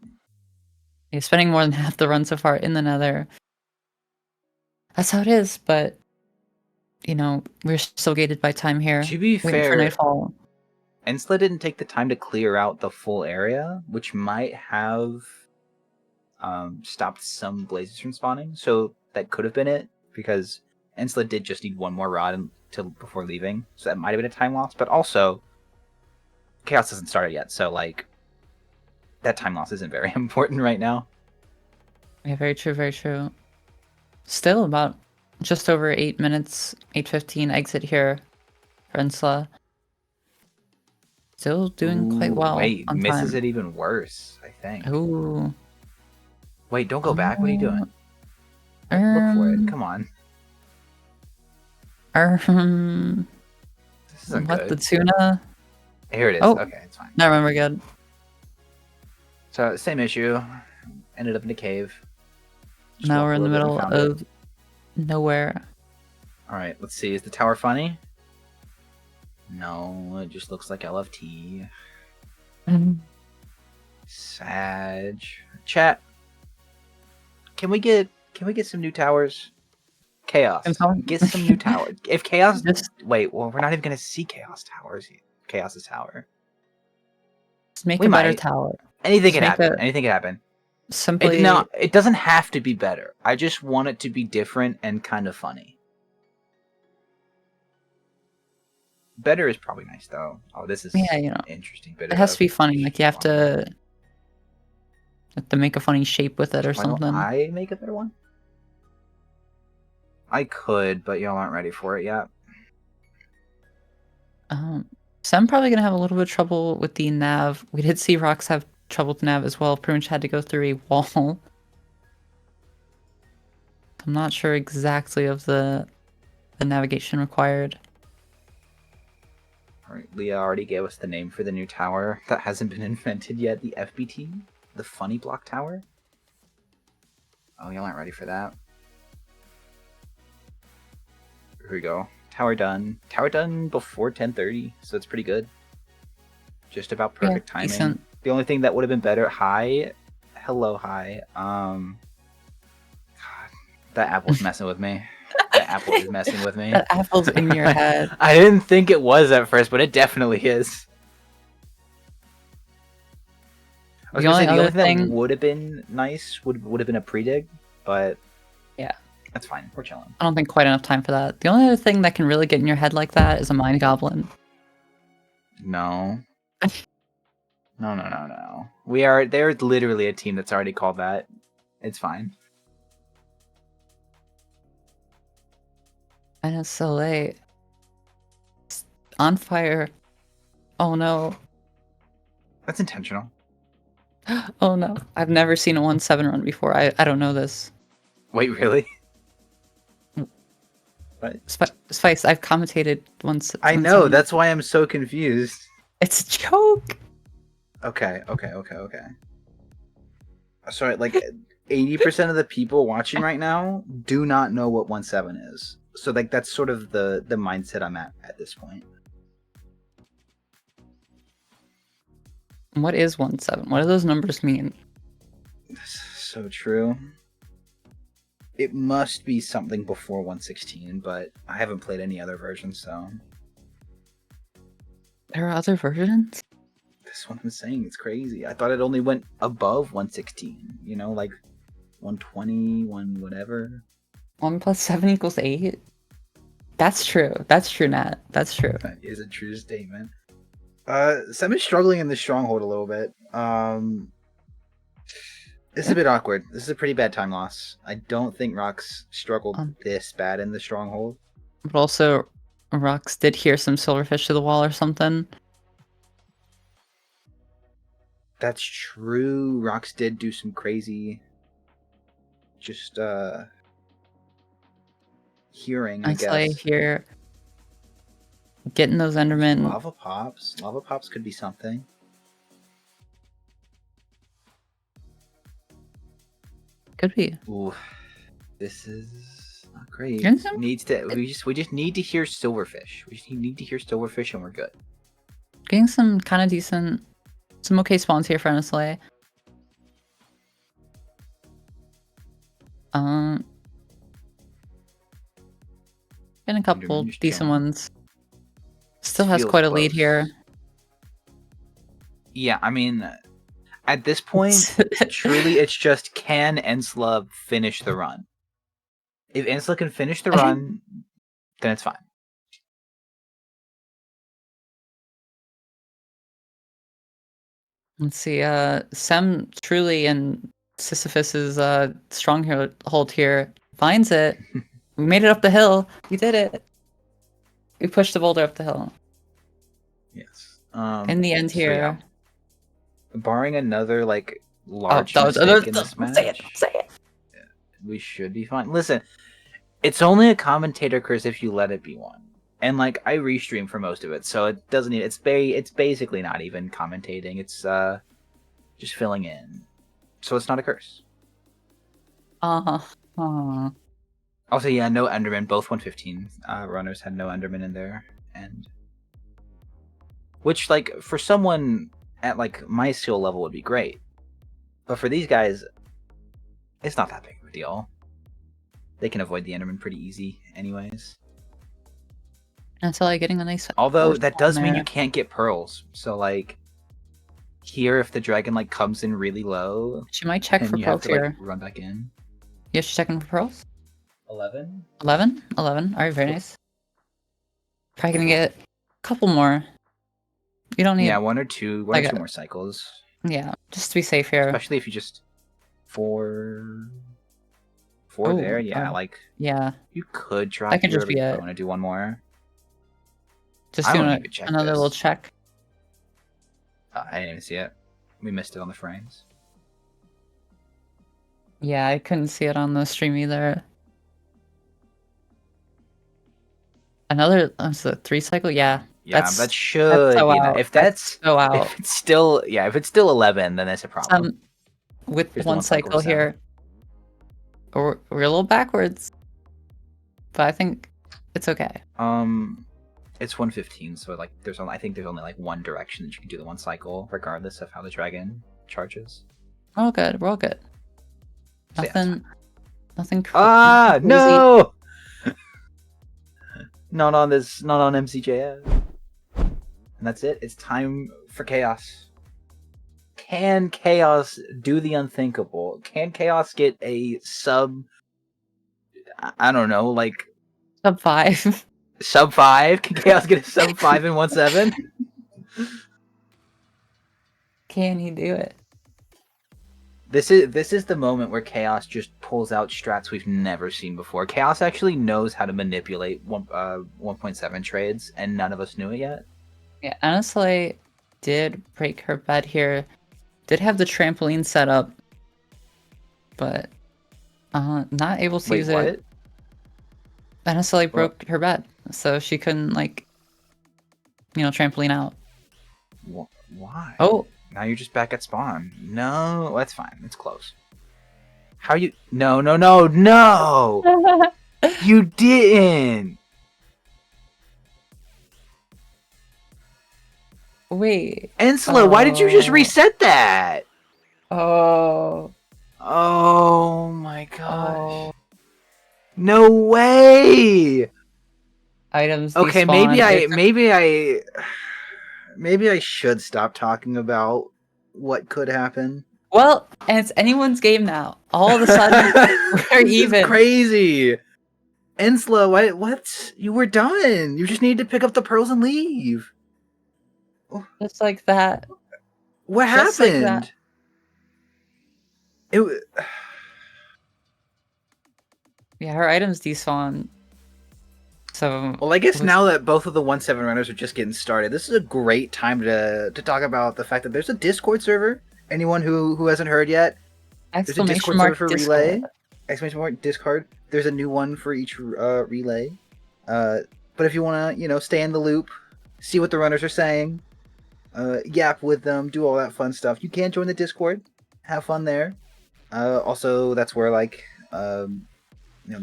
Yeah, spending more than half the run so far in the Nether. That's how it is, but you know, we're still gated by time here. To be Waiting for fair, nightfall. Ensla didn't take the time to clear out the full area, which might have stopped some Blazes from spawning. So that could have been it, because Ensla did just need one more rod before leaving. So that might have been a time loss. But also, Chaos hasn't started yet, so like that time loss isn't very important right now. Yeah, very true, very true. Still about just over 8 minutes, 8:15 exit here for Ensla. Still doing quite well Wait, on misses time. it even worse, I think. Ooh. Wait, don't go back. What are you doing? Look for it. Come on. This isn't What, the good. tuna? Here it is. Oh, Okay, it's fine. I remember good. So, same issue. Ended up in a cave. Just Now walked we're a in the little bit and middle found it. of nowhere. Alright, let's see. Is the tower funny? No, it just looks like LFT. Sag. Chat. Can we get some new towers? Chaos. Get some new towers. If Chaos wait, well, we're not even gonna see Chaos towers. Chaos's tower. Just make We a better might. tower. Anything Just can make happen. Anything can happen. Simply. No, it doesn't have to be better. I just want it to be different and kind of funny. Better is probably nice though. Oh, this is interesting. It has to be funny. Like you have to make a funny shape with it or something. Don't I make a better one? I could, but y'all aren't ready for it yet. So I'm probably gonna have a little bit of trouble with the nav. We did see Rocks have trouble with the nav as well. Pretty much had to go through a wall. I'm not sure exactly of the navigation required. Alright, Leah already gave us the name for the new tower that hasn't been invented yet. The FBT, the Funny Block Tower. Oh, y'all aren't ready for that. Here we go. Tower done. Tower done before 10:30, so it's pretty good. Just about perfect timing. Decent. The only thing that would have been better. Hi, hello, hi. God, that apple's messing with me. That apple is messing with me. That apple's in your head. I didn't think it was at first, but it definitely is. I was gonna say the only thing that would have been nice would have been a pre-dig, but yeah, that's fine. We're chilling. I don't think quite enough time for that. The only other thing that can really get in your head like that is a Mind Goblin. No. No. They're literally a team that's already called that. It's fine. And it's so late. It's on fire. Oh no. That's intentional. Oh no. I've never seen a 1-7 run before. I don't know this. Wait, really? What? Spice, I've commentated once. I know, that's why I'm so confused. It's a joke. Okay. Sorry, like 80% of the people watching right now do not know what 1-7 is. So like that's sort of the mindset I'm at this point. What is 1-7? What do those numbers mean? So true. It must be something before 116, but I haven't played any other versions, so. There are other versions? That's what I'm saying. It's crazy. I thought it only went above 116. You know, like 120, 1 whatever. 1 + 7 = 8? That's true. That's true, Nat. That's true. That is a true statement. Sem is struggling in the stronghold a little bit. This is a bit awkward. This is a pretty bad time loss. I don't think Rox struggled Um, this bad in the stronghold. but also, Rux did hear some silverfish to the wall or something. That's true. Rox did do some crazy, just hearing, I I say guess. here, getting those Endermen. Lava pops. Lava pops could be something. Could be. Ooh, this is not great. Getting some- We just need to hear silverfish. We just need to hear silverfish, and we're good. Getting some kind of decent, some okay spawns here for Nestle. Getting a couple Enderman just decent chilling. ones. Still This has feels quite a lead close. here. Yeah, I mean, at this point, truly, it's just can Ensla finish the run? If Ensla can finish the run, then it's fine. Let's see. Sem truly and Sisyphus's stronghold here finds it. We made it up the hill. We did it. We pushed the boulder up the hill. Yes. In the end so here. yeah, barring another like Oh, large that was mistake in this don't say it. match, Don't say it. we should be fine. Listen, it's only a commentator curse if you let it be one. And like I restream for most of it, so it doesn't need. It's basically not even commentating. It's just filling in, so it's not a curse. Also, yeah, no Enderman. Both 115 runners had no Enderman in there, and which like for someone at like my skill level would be great, but for these guys, it's not that big of a deal. They can avoid the Enderman pretty easy, anyways. And so like getting a nice. Although that does mean there. you can't get pearls. So like here, if the dragon like comes in really low, She might check and for you have pearls to here. like run back in. Yeah, she's checking for pearls. 11. 11? 11. Alright, very nice. Probably gonna get a couple more. You don't need. Yeah, one or two more cycles. Yeah, just to be safe here. Especially if you just four there. Yeah, like yeah. you could drop That could here, just but be you it. probably want to do one more. Just I doing don't even check another this. little check. I didn't even see it. We missed it on the frames. Yeah, I couldn't see it on the stream either. Another that's a 3 cycle? Yeah. Yeah, that should so be out. if that's so out. if it's still 11, then that's a problem. With Here's one cycle here. We're a little backwards. But I think it's okay. It's 115, so like I think there's only like one direction that you can do the one cycle, regardless of how the dragon charges. We're all good. We're all good. So nothing crazy. No! Not on MCJS. And that's it. It's time for chaos. Can chaos do the unthinkable? Can chaos get a sub? I don't know, like sub 5. Sub 5? Can chaos get a sub 5 in 1-7? Can he do it? This is the moment where chaos just pulls out strats we've never seen before. Chaos actually knows how to manipulate 1.7 trades, and none of us knew it yet. Yeah, honestly, did break her bed here. Did have the trampoline set up, but not able to use it. Honestly, broke her bed, so she couldn't like, trampoline out. Why? Oh. Now you're just back at spawn. No, that's fine. It's close. How you? No! You didn't. Wait. Ensla, why did you just reset that? Oh. Oh my gosh. No way. Items. Okay, maybe I should stop talking about what could happen. Well, and it's anyone's game now. All of a sudden, we're even. It's crazy. Ensla, what? You were done. You just needed to pick up the pearls and leave. Just like that. What happened? Like that. It. Yeah, her items despawn. So Well, I guess now that both of the 1-7 runners are just getting started, this is a great time to talk about the fact that there's a Discord server. Anyone who hasn't heard yet, there's a exclamation Discord server mark for Discord. Relay. Exclamation mark Discord. There's a new one for each relay. But if you want to, stay in the loop, see what the runners are saying, yap with them, do all that fun stuff, you can join the Discord. Have fun there. Also, that's where the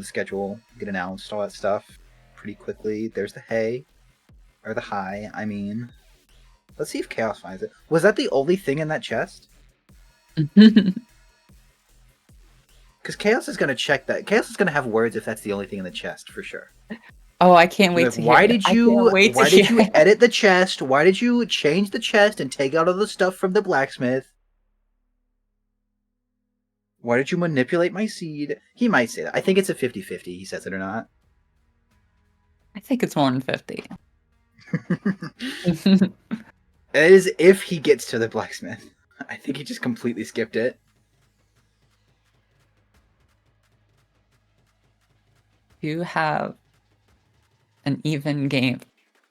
schedule get announced, all that stuff pretty quickly. There's the hey, or the hi, I mean. Let's see if Chaos finds it. Was that the only thing in that chest? Because Chaos is going to check that. Chaos is going to have words if that's the only thing in the chest, for sure. Oh, I can't wait to hear why it. did I you can't wait why to did hear you it. edit the chest? Why did you change the chest and take out all the stuff from the blacksmith? Why did you manipulate my seed? He might say that. I think it's a 50-50, he says it or not. I think it's more than 50. It is if he gets to the blacksmith. I think he just completely skipped it. You have an even game.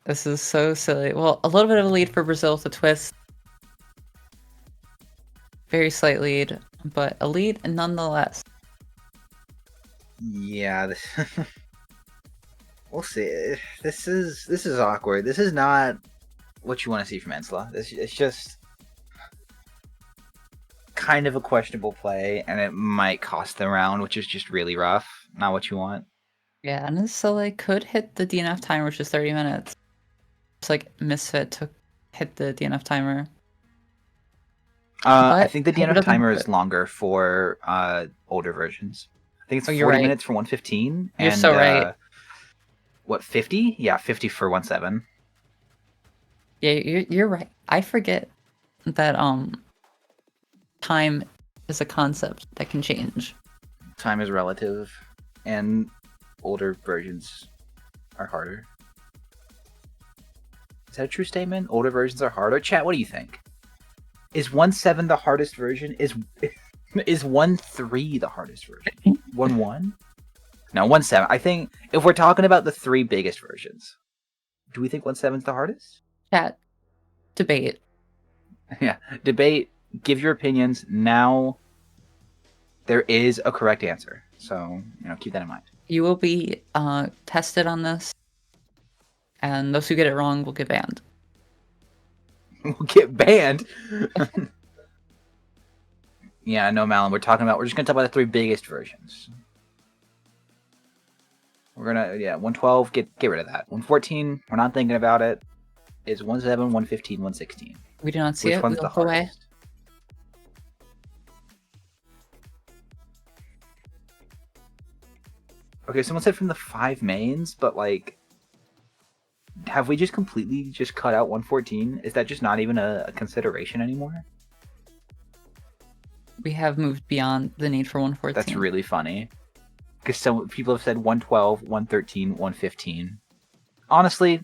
This is so silly. Well, a little bit of a lead for Brazil with a twist. Very slight lead, but a lead nonetheless. Yeah, we'll see. This is awkward. This is not what you want to see from Ensla. It's just kind of a questionable play, and it might cost the round, which is just really rough. Not what you want. Yeah, and this Silly could hit the DNF timer, which is 30 minutes. It's like Misfit to hit the DNF timer. I But think the hope it DNF doesn't timer do is it. longer for older versions. I think it's Oh, you're 40 right. minutes for 115 You're and so right. what, 50? Yeah, 50 for 1-7. Yeah, you're right. I forget that time is a concept that can change. Time is relative, and older versions are harder. Is that a true statement? Older versions are harder? Chat, what do you think? Is 1-7 the hardest version? Is 1-3 the hardest version? 1-1? No, 1-7. I think if we're talking about the three biggest versions, do we think 1-7 is the hardest? Chat, debate. Yeah, debate. Give your opinions now. There is a correct answer, so keep that in mind. You will be tested on this, and those who get it wrong will get banned. We'll get banned. Yeah, no, Malin. We're just gonna talk about the three biggest versions. We're gonna 112. Get rid of that. 114. We're not thinking about it. It's 1-7, 115, 116. We do not see Which it. one's We the look away. hardest? Okay, someone said from the 5 mains, but like, have we just completely just cut out 114? Is that just not even a consideration anymore? We have moved beyond the need for 114. That's really funny. Because some people have said 112, 113, 115. Honestly,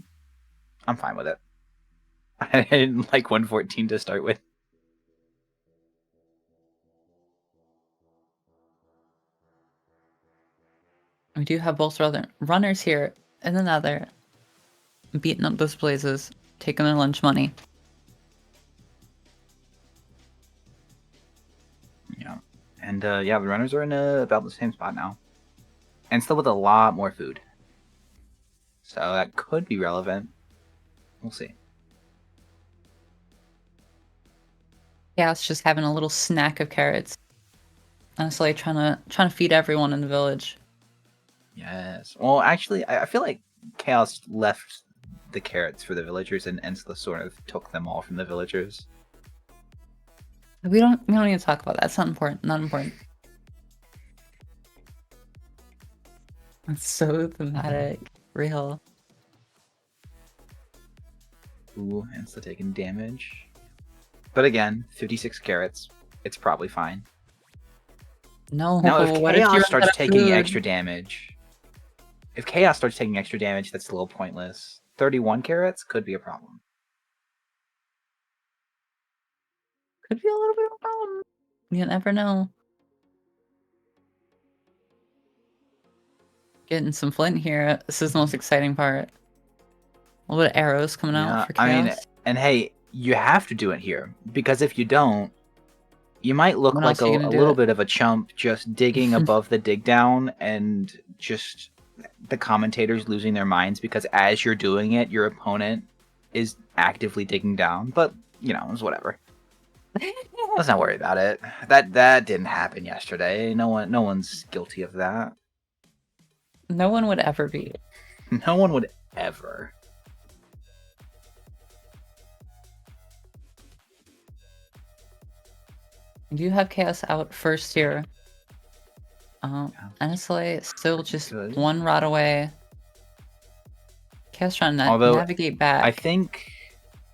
I'm fine with it. I didn't like 114 to start with. We do have both runners here in another, beating up those blazes, taking their lunch money. Yeah. And the runners are in about the same spot now. And still with a lot more food. So that could be relevant. We'll see. Yeah, it's just having a little snack of carrots. Honestly, trying to feed everyone in the village. Yes. Well, actually, I feel like Chaos left the carrots for the villagers, and Ensla sort of took them all from the villagers. We don't need to talk about that. It's not important. Not important. It's so thematic. Real. Ooh, Ensla taking damage. But again, 56 carrots. It's probably fine. No. Now, if What if you Chaos starts taking food? extra damage, that's a little pointless. 31 carrots could be a problem. Could be a little bit of a problem. You never know. Getting some flint here. This is the most exciting part. A little bit of arrows coming out Yeah, for I mean, chaos. and hey, you have to do it here because if you don't, you might look When like else are you a gonna do little it? bit of a chump just digging above the dig down and just the commentators losing their minds because as you're doing it, your opponent is actively digging down. But you know, it's whatever. Let's not worry about it. That didn't happen yesterday. No one's guilty of that. No one would ever be. No one would ever. I do have chaos out first here. Yeah. NSLA still just Good. one rod away. Chaos trying to Although navigate back. I think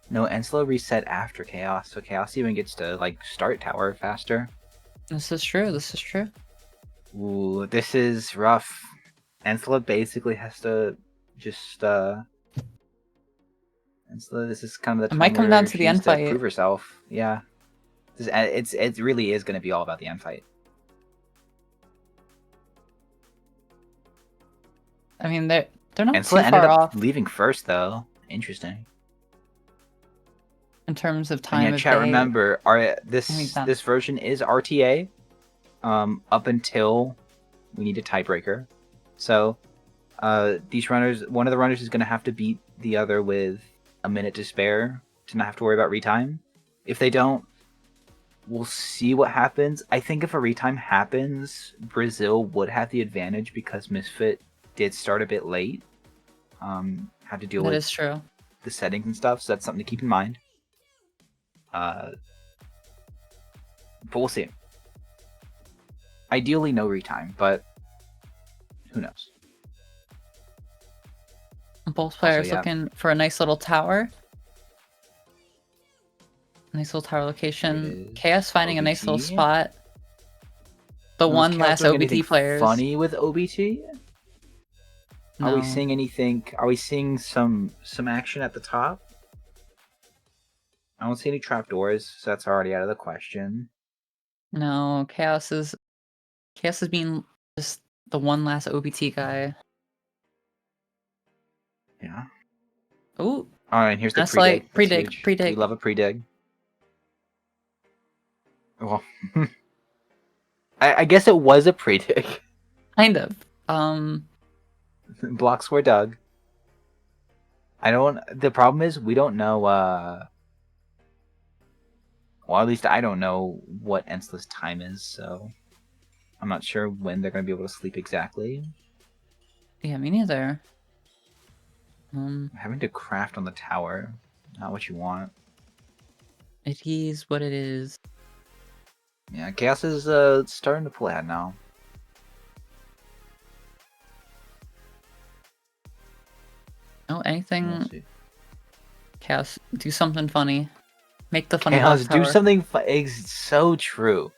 no, Enslow reset after Chaos, so Chaos even gets to like start tower faster. This is true. This is true. Ooh, this is rough. Enslow basically has to just Enslow, this is kind of the It might time come down where to she the needs end to fight. prove herself. Yeah. It really is going to be all about the end fight. I mean, they're not Enslow too ended far up off leaving first though. Interesting. in terms of And time yeah, of chat. day. Remember, I mean, this version is RTA, up until we need a tiebreaker. So, these runners, one of the runners is going to have to beat the other with a minute to spare to not have to worry about retime. If they don't, we'll see what happens. I think if a retime happens, Brazil would have the advantage because Misfit did start a bit late. Had to deal that with is true. the settings and stuff, so that's something to keep in mind. But we'll see. Ideally, no retime, but who knows? Both players yeah. looking for a nice little tower. Nice little tower Here location. it is. Chaos finding a nice little OBT. spot. The Now, is one Chaos last doing OBT anything players. funny with OBT? No. Are we seeing anything? Are we seeing some action at the top? I don't see any trapdoors, so that's already out of the question. No, Chaos is being just the one last OBT guy. Yeah. Ooh. All right, here's the That's pre-dig. like That's pre-dig, huge. pre-dig. We love a pre-dig. Well, I guess it was a pre-dig. Kind of. Blocks were dug. The problem is we don't know, well, at least I don't know what Ensla's time is, so I'm not sure when they're going to be able to sleep exactly. Yeah, me neither. Having to craft on the tower, not what you want. It is what it is. Yeah, Chaos is starting to pull ahead now. Oh, anything. We'll see. Chaos, do something funny. Make the funny Chaos, boss do tower. something. It's so true.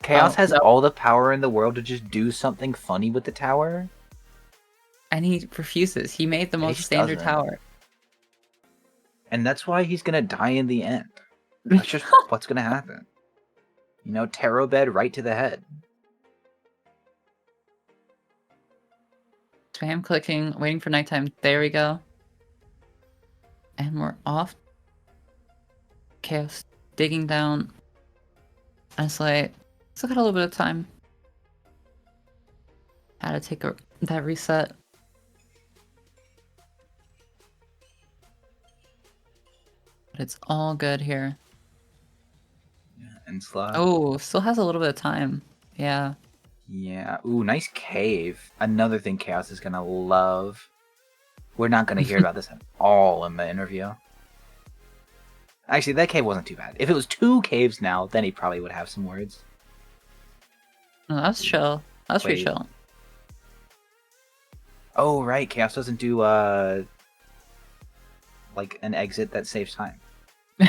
Chaos has no. all the power in the world to just do something funny with the tower. And he refuses. He made the He most just standard doesn't. tower. And that's why he's gonna die in the end. That's just what's gonna happen. You know, tarot bed right to the head. Spam clicking, waiting for nighttime. There we go. And we're off. Chaos digging down. And it's like, still got a little bit of time. Had to take that reset. But it's all good here. Yeah, and slot. Oh, still has a little bit of time. Yeah. Yeah. Ooh, nice cave. Another thing Chaos is gonna love. We're not gonna hear about this at all in the interview. Actually, that cave wasn't too bad. If it was 2 caves now, then he probably would have some words. No, that's chill. That's pretty Wait. chill. Oh, right. Chaos doesn't do, like, an exit that saves time.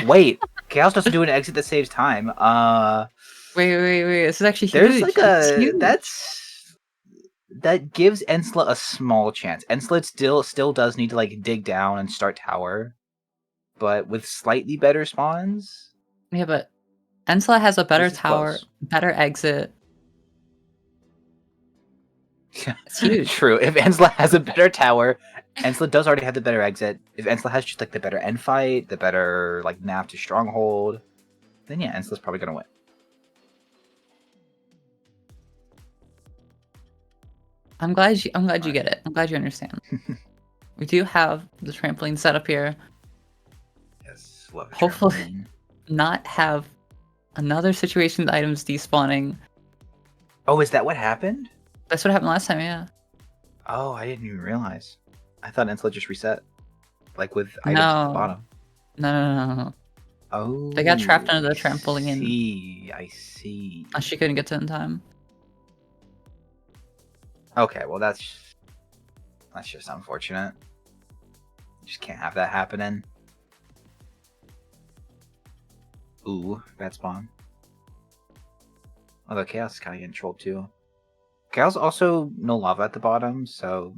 Wait. Chaos doesn't do an exit that saves time. Wait. This is actually There's huge. like that gives Ensla a small chance. Ensla still does need to, like, dig down and start tower. But with slightly better spawns... Yeah, but Ensla has a better This is tower, close. better exit. It's huge. True. If Ensla has a better tower, Ensla does already have the better exit. If Ensla has just like the better end fight, the better like nav to stronghold, then yeah, Ensla's probably gonna win. I'm glad you get it. I'm glad you understand. We do have the trampoline set up here. Yes, love a Hopefully trampoline. not have another situation with items despawning. Oh, is that what happened? That's what happened last time, yeah. Oh, I didn't even realize. I thought Ensla just reset, like with items at the No. bottom. No. Oh, They got trapped under the trampoline. I see. She couldn't get to it in time. Okay, well that's just unfortunate. You just can't have that happening. Ooh, bad spawn. Although Chaos is kind of getting trolled too. Chaos also no lava at the bottom, so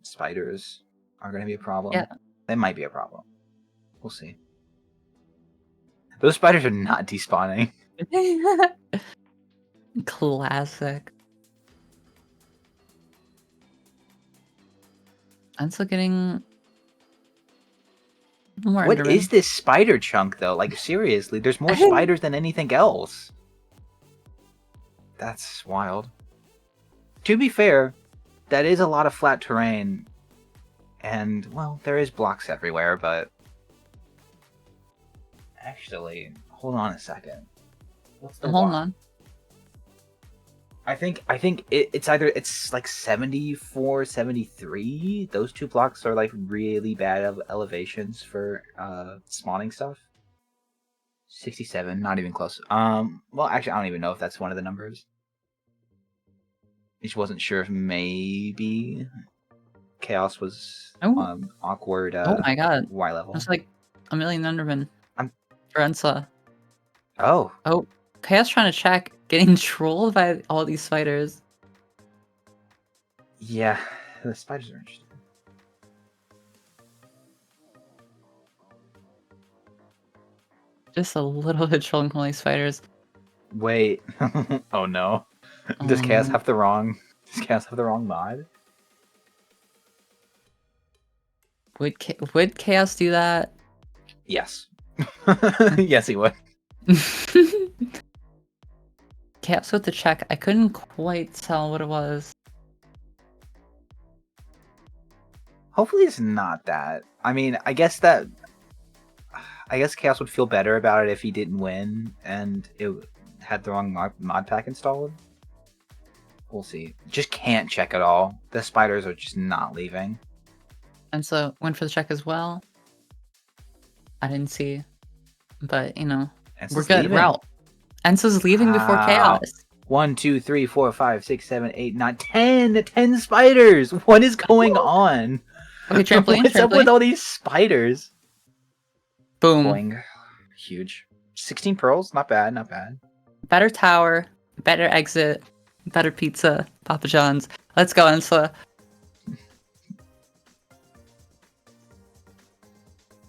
spiders are going to be a problem. Yeah. They might be a problem. We'll see. Those spiders are not despawning. Classic. I'm still getting more What Enderman. is this spider chunk though? Like seriously, there's more spiders than anything else. That's wild. To be fair, that is a lot of flat terrain. And, well, there is blocks everywhere, but... Actually, hold on a second. What's the I'm holding block? on. I think it's like 74, 73. Those two blocks are like really bad elevations for spawning stuff. 67, not even close. Well, actually, I don't even know if that's one of the numbers. I just wasn't sure if maybe Chaos was awkward. Oh my god. Y level. That's like a million Enderman. I'm- For Ensla. Oh. Oh, Chaos trying to check, getting trolled by all these spiders. Yeah, the spiders are interesting. Just a little bit trolling all these spiders. Wait. Oh no. Does Chaos have the wrong mod? Would Chaos do that? Yes. Yes, he would. Chaos with the check. I couldn't quite tell what it was. Hopefully it's not that. I mean, I guess Chaos would feel better about it if he didn't win and it had the wrong mod pack installed. We'll see. Just can't check at all. The spiders are just not leaving. And so went for the check as well. I didn't see. But, you know, we're good. Leaving. We're out. Ensa's leaving before Chaos. 1, 2, 3, 4, 5, 6, 7, 8, 9, 10! 10 spiders! What is going on? Okay, trampoline. What's up with all these spiders? Boom. Boing. Huge. 16 pearls? Not bad, not bad. Better tower, better exit, better pizza, Papa John's. Let's go, Ensla.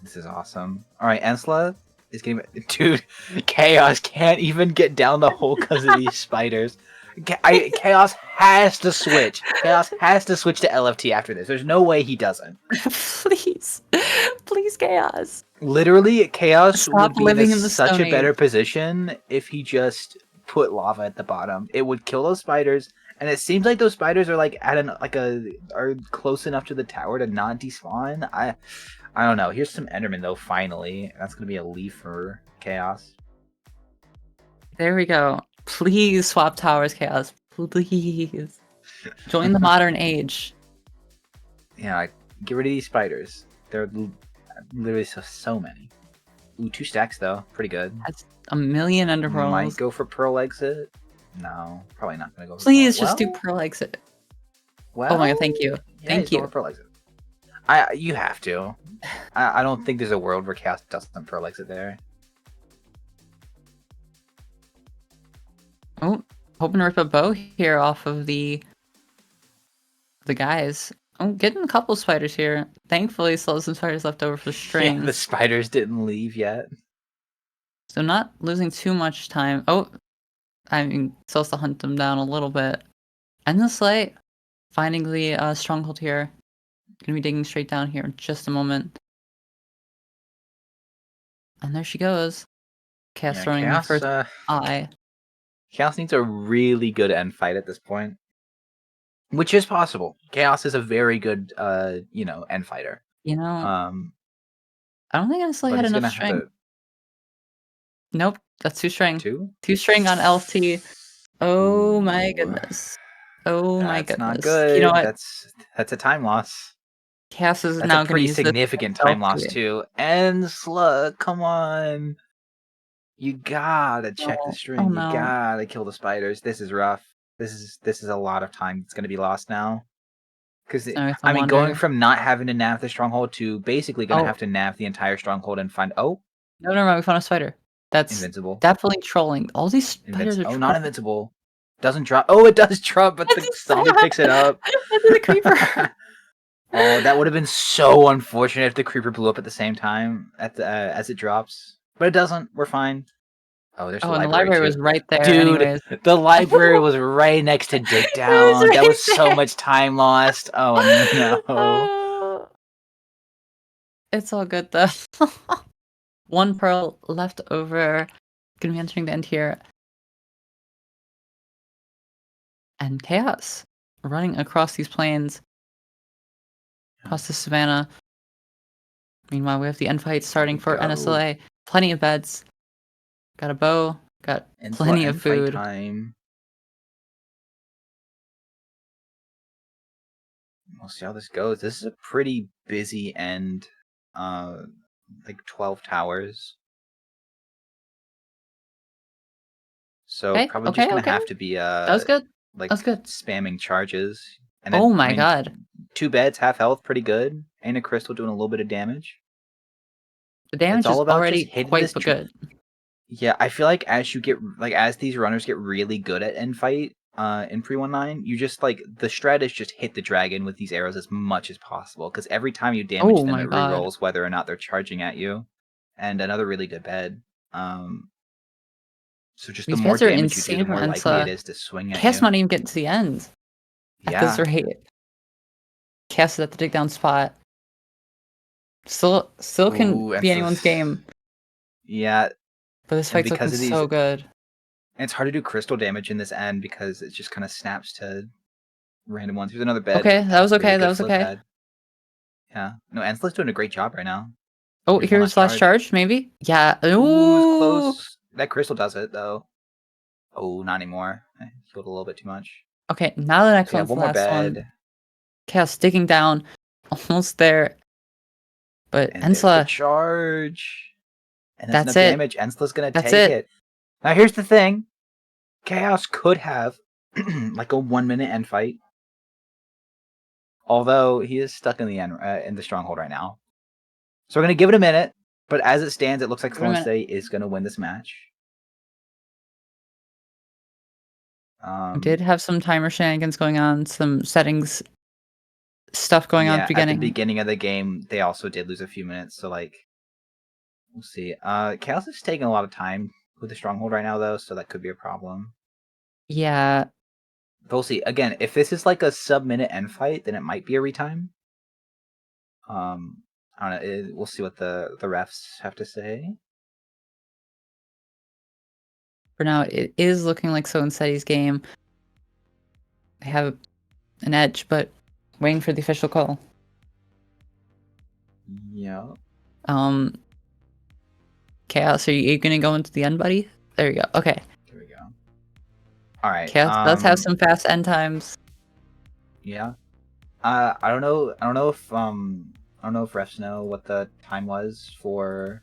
This is awesome. Alright, Ensla is getting... Dude, Chaos can't even get down the hole because of these spiders. Chaos has to switch. Chaos has to switch to LFT after this. There's no way he doesn't. Please. Please, Chaos. Literally, Chaos Stop would be living in in the such Stone a better Age. position if he just put lava at the bottom. It would kill those spiders, and it seems like those spiders are like are close enough to the tower to not despawn. I don't know. Here's some Enderman though. Finally, that's gonna be a leaf for Chaos. There we go. Please swap towers, Chaos. Please. Join the modern age. Yeah, get rid of these spiders. They're literally so many. Ooh, 2 stacks though. Pretty good. That's a million underpearls. Might go for pearl exit. No, probably not gonna go. Please just do pearl exit. Well, Oh my god, thank you. Yeah, Thank you. Pearl exit. You have to. I don't think there's a world where Chaos doesn't pearl exit there. Oh, hoping to rip a bow here off of the guys. Oh, getting a couple spiders here. Thankfully, still have some spiders left over for strings. Yeah, the spiders didn't leave yet. So not losing too much time. Oh, I mean, still has to hunt them down a little bit. Endless Light finding the stronghold here. Gonna be digging straight down here in just a moment. And there she goes. Chaos Yeah, throwing the first eye. Chaos needs a really good end fight at this point, which is possible. Chaos is a very good, end fighter. You know, Um, I don't think Endless Light but had he's enough gonna have strength. to Nope, that's 2 string. two. 2 string on LT. Oh my Ooh, goodness. Oh my that's not goodness. You know good. what? That's a time loss. Chaos is That's a now gonna pretty use this significant itself time loss to too. And Slug, come on. You gotta check the oh string. You no. gotta kill the spiders. This is rough. This is a lot of time that's gonna be lost now. Because So it's a I mean, going wonder. from not having to nav the stronghold to basically gonna Oh, have to nav the entire stronghold and find no, never mind, we found a spider. That's invincible, definitely trolling. All these spiders are not trolling. invincible. Doesn't drop. Oh, it does drop, but It's the a zombie picks it up. That's the creeper. Oh, that would have been so unfortunate if the creeper blew up at the same time as it drops. But it doesn't. We're fine. Oh, there's the Oh, and the library library too. was right there Dude, anyways. the library was right next to Dig It was Down. That was right so there. much time lost. Oh no. Oh, it's all good though. 1 pearl left over. Gonna be entering the end here. And chaos running across these plains, across the savannah. Meanwhile, we have the end fight starting we for go. NSLA. Plenty of beds. Got a bow. Got And plenty of end fight food. time. We'll see how this goes. This is a pretty busy end. Like 12 towers. So Okay, probably just okay, gonna okay. have to be That was good. That was like good. spamming charges. And then Oh I my mean god. 2 beds, half health, pretty good. And a crystal doing a little bit of damage. The It's damage is all about just already hitting quite this good. Yeah, I feel like as these runners get really good at end fight in pre 1.9, you just like the strat is just hit the dragon with these arrows as much as possible because every time you damage Oh them my it god. rerolls whether or not they're charging at you. And another really good bed. So just the These more beds are damage you do, the insane from more likely it Ensa. is to swing at Chaos you. might even get to the end at this Yeah. rate. Chaos is at the dig down spot. Still can Ooh, be anyone's game, yeah, but this and fight's looking because of these, so good. and it's hard to do crystal damage in this end because it just kind of snaps to random ones. Here's another bed. Okay, that was okay, Really that good was flip okay. pad. Yeah. No, Ensla's doing a great job right now. Oh, Here's one here's last last charge, maybe? Yeah. Ooh, it was Ooh. close. That crystal does it though. Oh, not anymore. I healed a little bit too much. Okay, now the next So yeah, one's the one more last one. bed. Chaos digging down. Almost there. But And there's the Ensla, charge. And there's that's enough it. damage. Ensla's gonna That's take it. it. Now here's the thing. Chaos could have like a 1 minute end fight. Although he is stuck in the end in the stronghold right now. So we're gonna give it a minute. But as it stands, it looks like Give it a minute. Florence is gonna win this match. We did have some timer shenanigans going on, some settings stuff going on at the At the beginning. beginning of the game, they also did lose a few minutes. So like, we'll see. Chaos is taking a lot of time with the stronghold right now, though, so that could be a problem. Yeah. But we'll see. Again, if this is like a sub-minute end fight, then it might be a retime. I don't know. We'll see what the refs have to say. For now, it is looking like So and Seti's game. They have an edge, but waiting for the official call. Yeah. Chaos, are you gonna go into the end, buddy? There you go. Okay. There we go. All right. Chaos does have some fast end times. Yeah. I don't know. I don't know if refs know what the time was for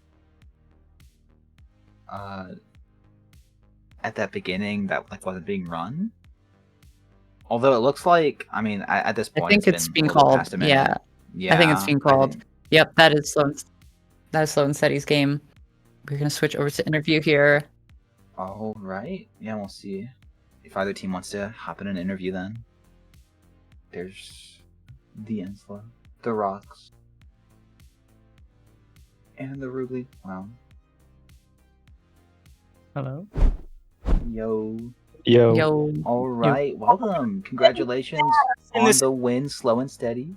at that beginning that like wasn't being run. Although it looks like, I mean, at this I point, think it's it's been being a little bit called. past a minute. Yeah. Yeah, I think it's being called. think. Yep, that is Slow and Steady's game. We're gonna switch over to interview here. All right. Yeah, we'll see if either team wants to hop in an interview. Then there's the Ensla, the Rocks, and the Rubly. Wow. Hello. Yo. Yo. All right, welcome. Congratulations In on this- the win, slow and steady.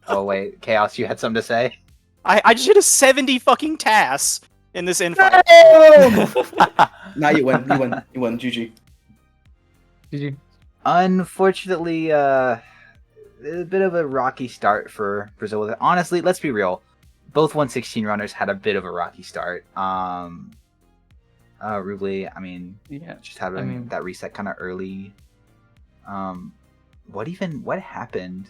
Oh wait, Chaos, you had something to say? I just hit a 70 fucking TAS in this infight. Now you win. You win. GG. GG. Unfortunately, a bit of a rocky start for Brazil. Honestly, let's be real. Both 116 runners had a bit of a rocky start. Rubly, I mean, Yeah. just having that reset kind of early. What happened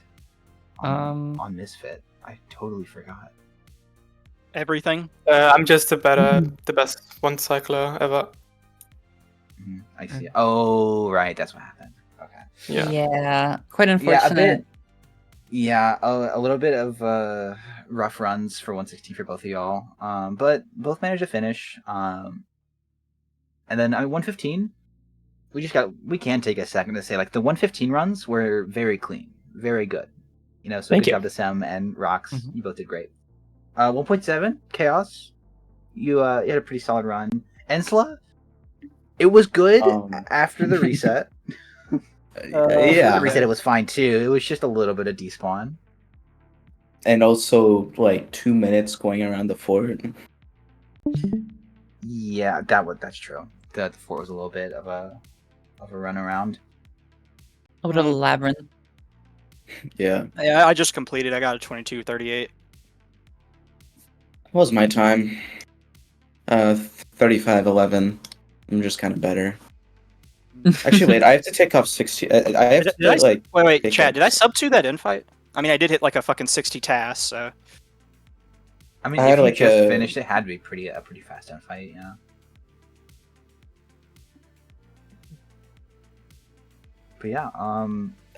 on Misfit? I totally forgot. Everything. I'm just the best one cycler ever. I see. Oh, right, that's what happened. Okay. Yeah. Quite unfortunate. Yeah, a bit. Yeah, a little bit of rough runs for 116 for both of y'all. But both managed to finish. And then 115. We can take a second to say like the 115 runs were very clean, very good. So Thank good you. job to Sem and Rox. You both did great. 1.7 Chaos. You had a pretty solid run. Ensla, it was good after the reset. Yeah. The reset, it was fine too. It was just a little bit of despawn. And also like 2 minutes going around the fort. Yeah, that's true. The fort was a little bit of a run around. A little bit of a labyrinth. Yeah. Yeah, I just completed. I got a 22:38. What was my time? 35:11. I'm just kind of better. Actually, wait. I have to take off 60. I have to Wait, take Chad. off- Did I sub to that infight? I mean, I did hit like a fucking 60 TAS. So I mean, I if had, you like, just a- finished, it had to be a pretty fast fight, yeah. But yeah,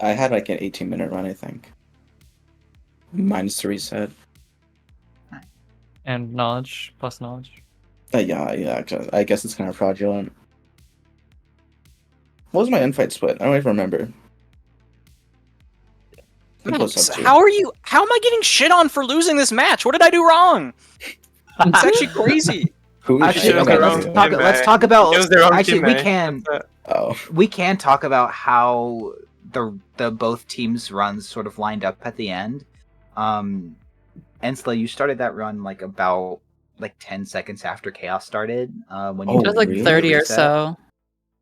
I had like an 18-minute run, I think. Minus the reset. And knowledge plus knowledge. Yeah. I guess it's kind of fraudulent. What was my infight split? I don't even remember. I think it was sub two. how am I getting shit on for losing this match? What did I do wrong? It's actually crazy. Who was actually, shitting okay, on let's you? talk- let's talk about. It was their own Actually, we teammate. can Oh. talk about how the both teams' runs sort of lined up at the end. Ensla, you started that run like about 10 seconds after Chaos started. When you Oh, It was like really? 30 or reset. so.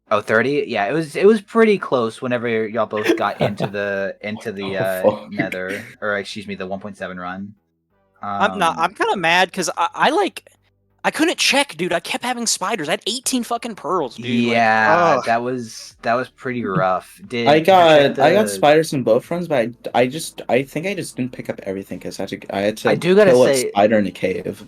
Oh, 30? Yeah, it was pretty close whenever y'all both got into the Oh, fuck. Nether, or excuse me, the 1.7 run. I'm kind of mad because I couldn't check, dude. I kept having spiders. I had 18 fucking pearls, dude. Yeah, Ugh. that was pretty rough. I got spiders in both runs, but I think I just didn't pick up everything because I had to I do gotta kill say- a spider in a cave.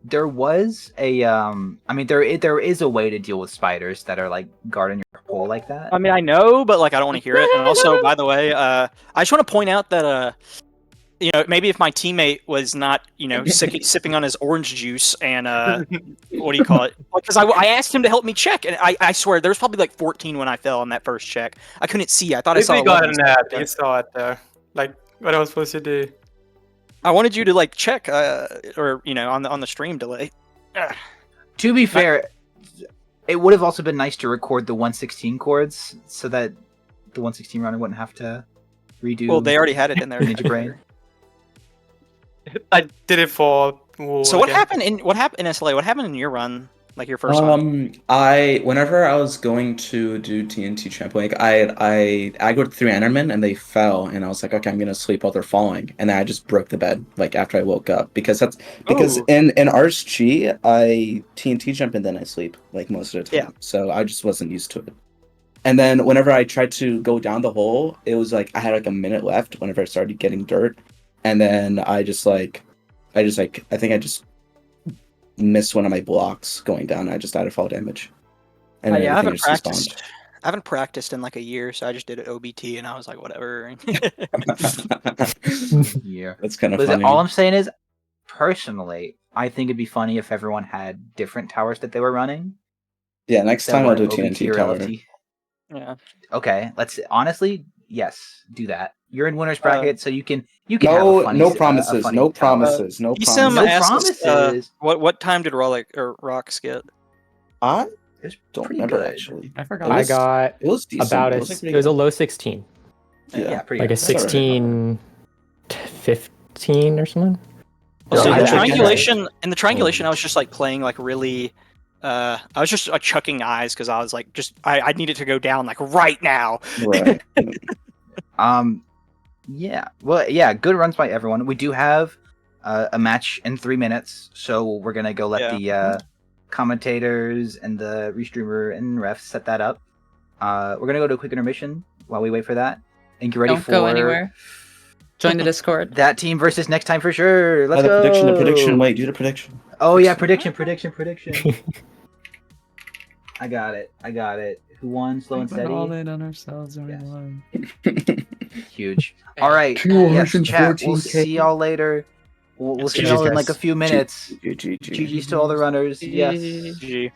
There was a I mean there is a way to deal with spiders that are like guarding your hole like that. I mean, I know, but like I don't want to hear it. And also, by the way, I just want to point out that maybe if my teammate was not, sipping on his orange juice and what do you call it? Because I asked him to help me check, and I swear there was probably like 14 when I fell on that first check. I couldn't see. I thought I If saw. we got 11. an ad, you saw it there. Like what I was supposed to do. I wanted you to like check, or on the stream delay. Ugh. To be fair, it would have also been nice to record the 116 chords so that the 116 runner wouldn't have to redo. Well, they already had it in there. Ninja Brain. I did it for. So what happened in SLA? What happened in your run? Like your first one? Whenever I was going to do TNT trampoline, I got 3 Endermen and they fell, and I was like, okay, I'm gonna sleep while they're falling, and then I just broke the bed like after I woke up because Ooh. in RSG I TNT jump and then I sleep like most of the time, Yeah. so I just wasn't used to it. And then whenever I tried to go down the hole, it was like I had like a minute left whenever I started getting dirt, and then I think I just missed one of my blocks going down. I just died fall damage. And then I everything haven't just respawned. practiced. I haven't practiced in like a year, so I just did it OBT, and I was like, whatever. Yeah. That's kind of Listen, funny. all I'm saying is, personally, I think it'd be funny if everyone had different towers that they were running. Yeah, next that time I'll do weren't OBT TNT or tower. LFT. Yeah. Okay, honestly, yes, do that. You're in winners bracket, so you can have a funny, No a promises. funny No tower. promises. No Isam promises. No asked us, promises. what time did Rocks get? It was Don't pretty remember good. actually. I It forgot. I was- got It was decent. about It was, like, it pretty was a good. low 16, Yeah, pretty like good. a 16, 15 or something. Well, Yeah, see, I the got- triangulation in the triangulation, Oh. I was just like playing like really. I was just chucking eyes because I was like, I need it to go down like right now. Right. Yeah. Well, yeah. Good runs by everyone. We do have a match in 3 minutes, so we're gonna go let the commentators and the restreamer and refs set that up. We're gonna go to a quick intermission while we wait for that, and get ready Don't for go anywhere. Join the Discord. that team versus next time for sure. Let's the go. prediction. The prediction. Wait, do the prediction. Oh yeah, prediction. I got it. Who won? Slow and We went all steady. in on ourselves and we Yes. won. Huge. All right. Yes, chat. We'll 214K. see y'all later. We'll Yes, see GG, y'all in guys. like a few minutes. GG. GG's to all the runners. Yes. GG.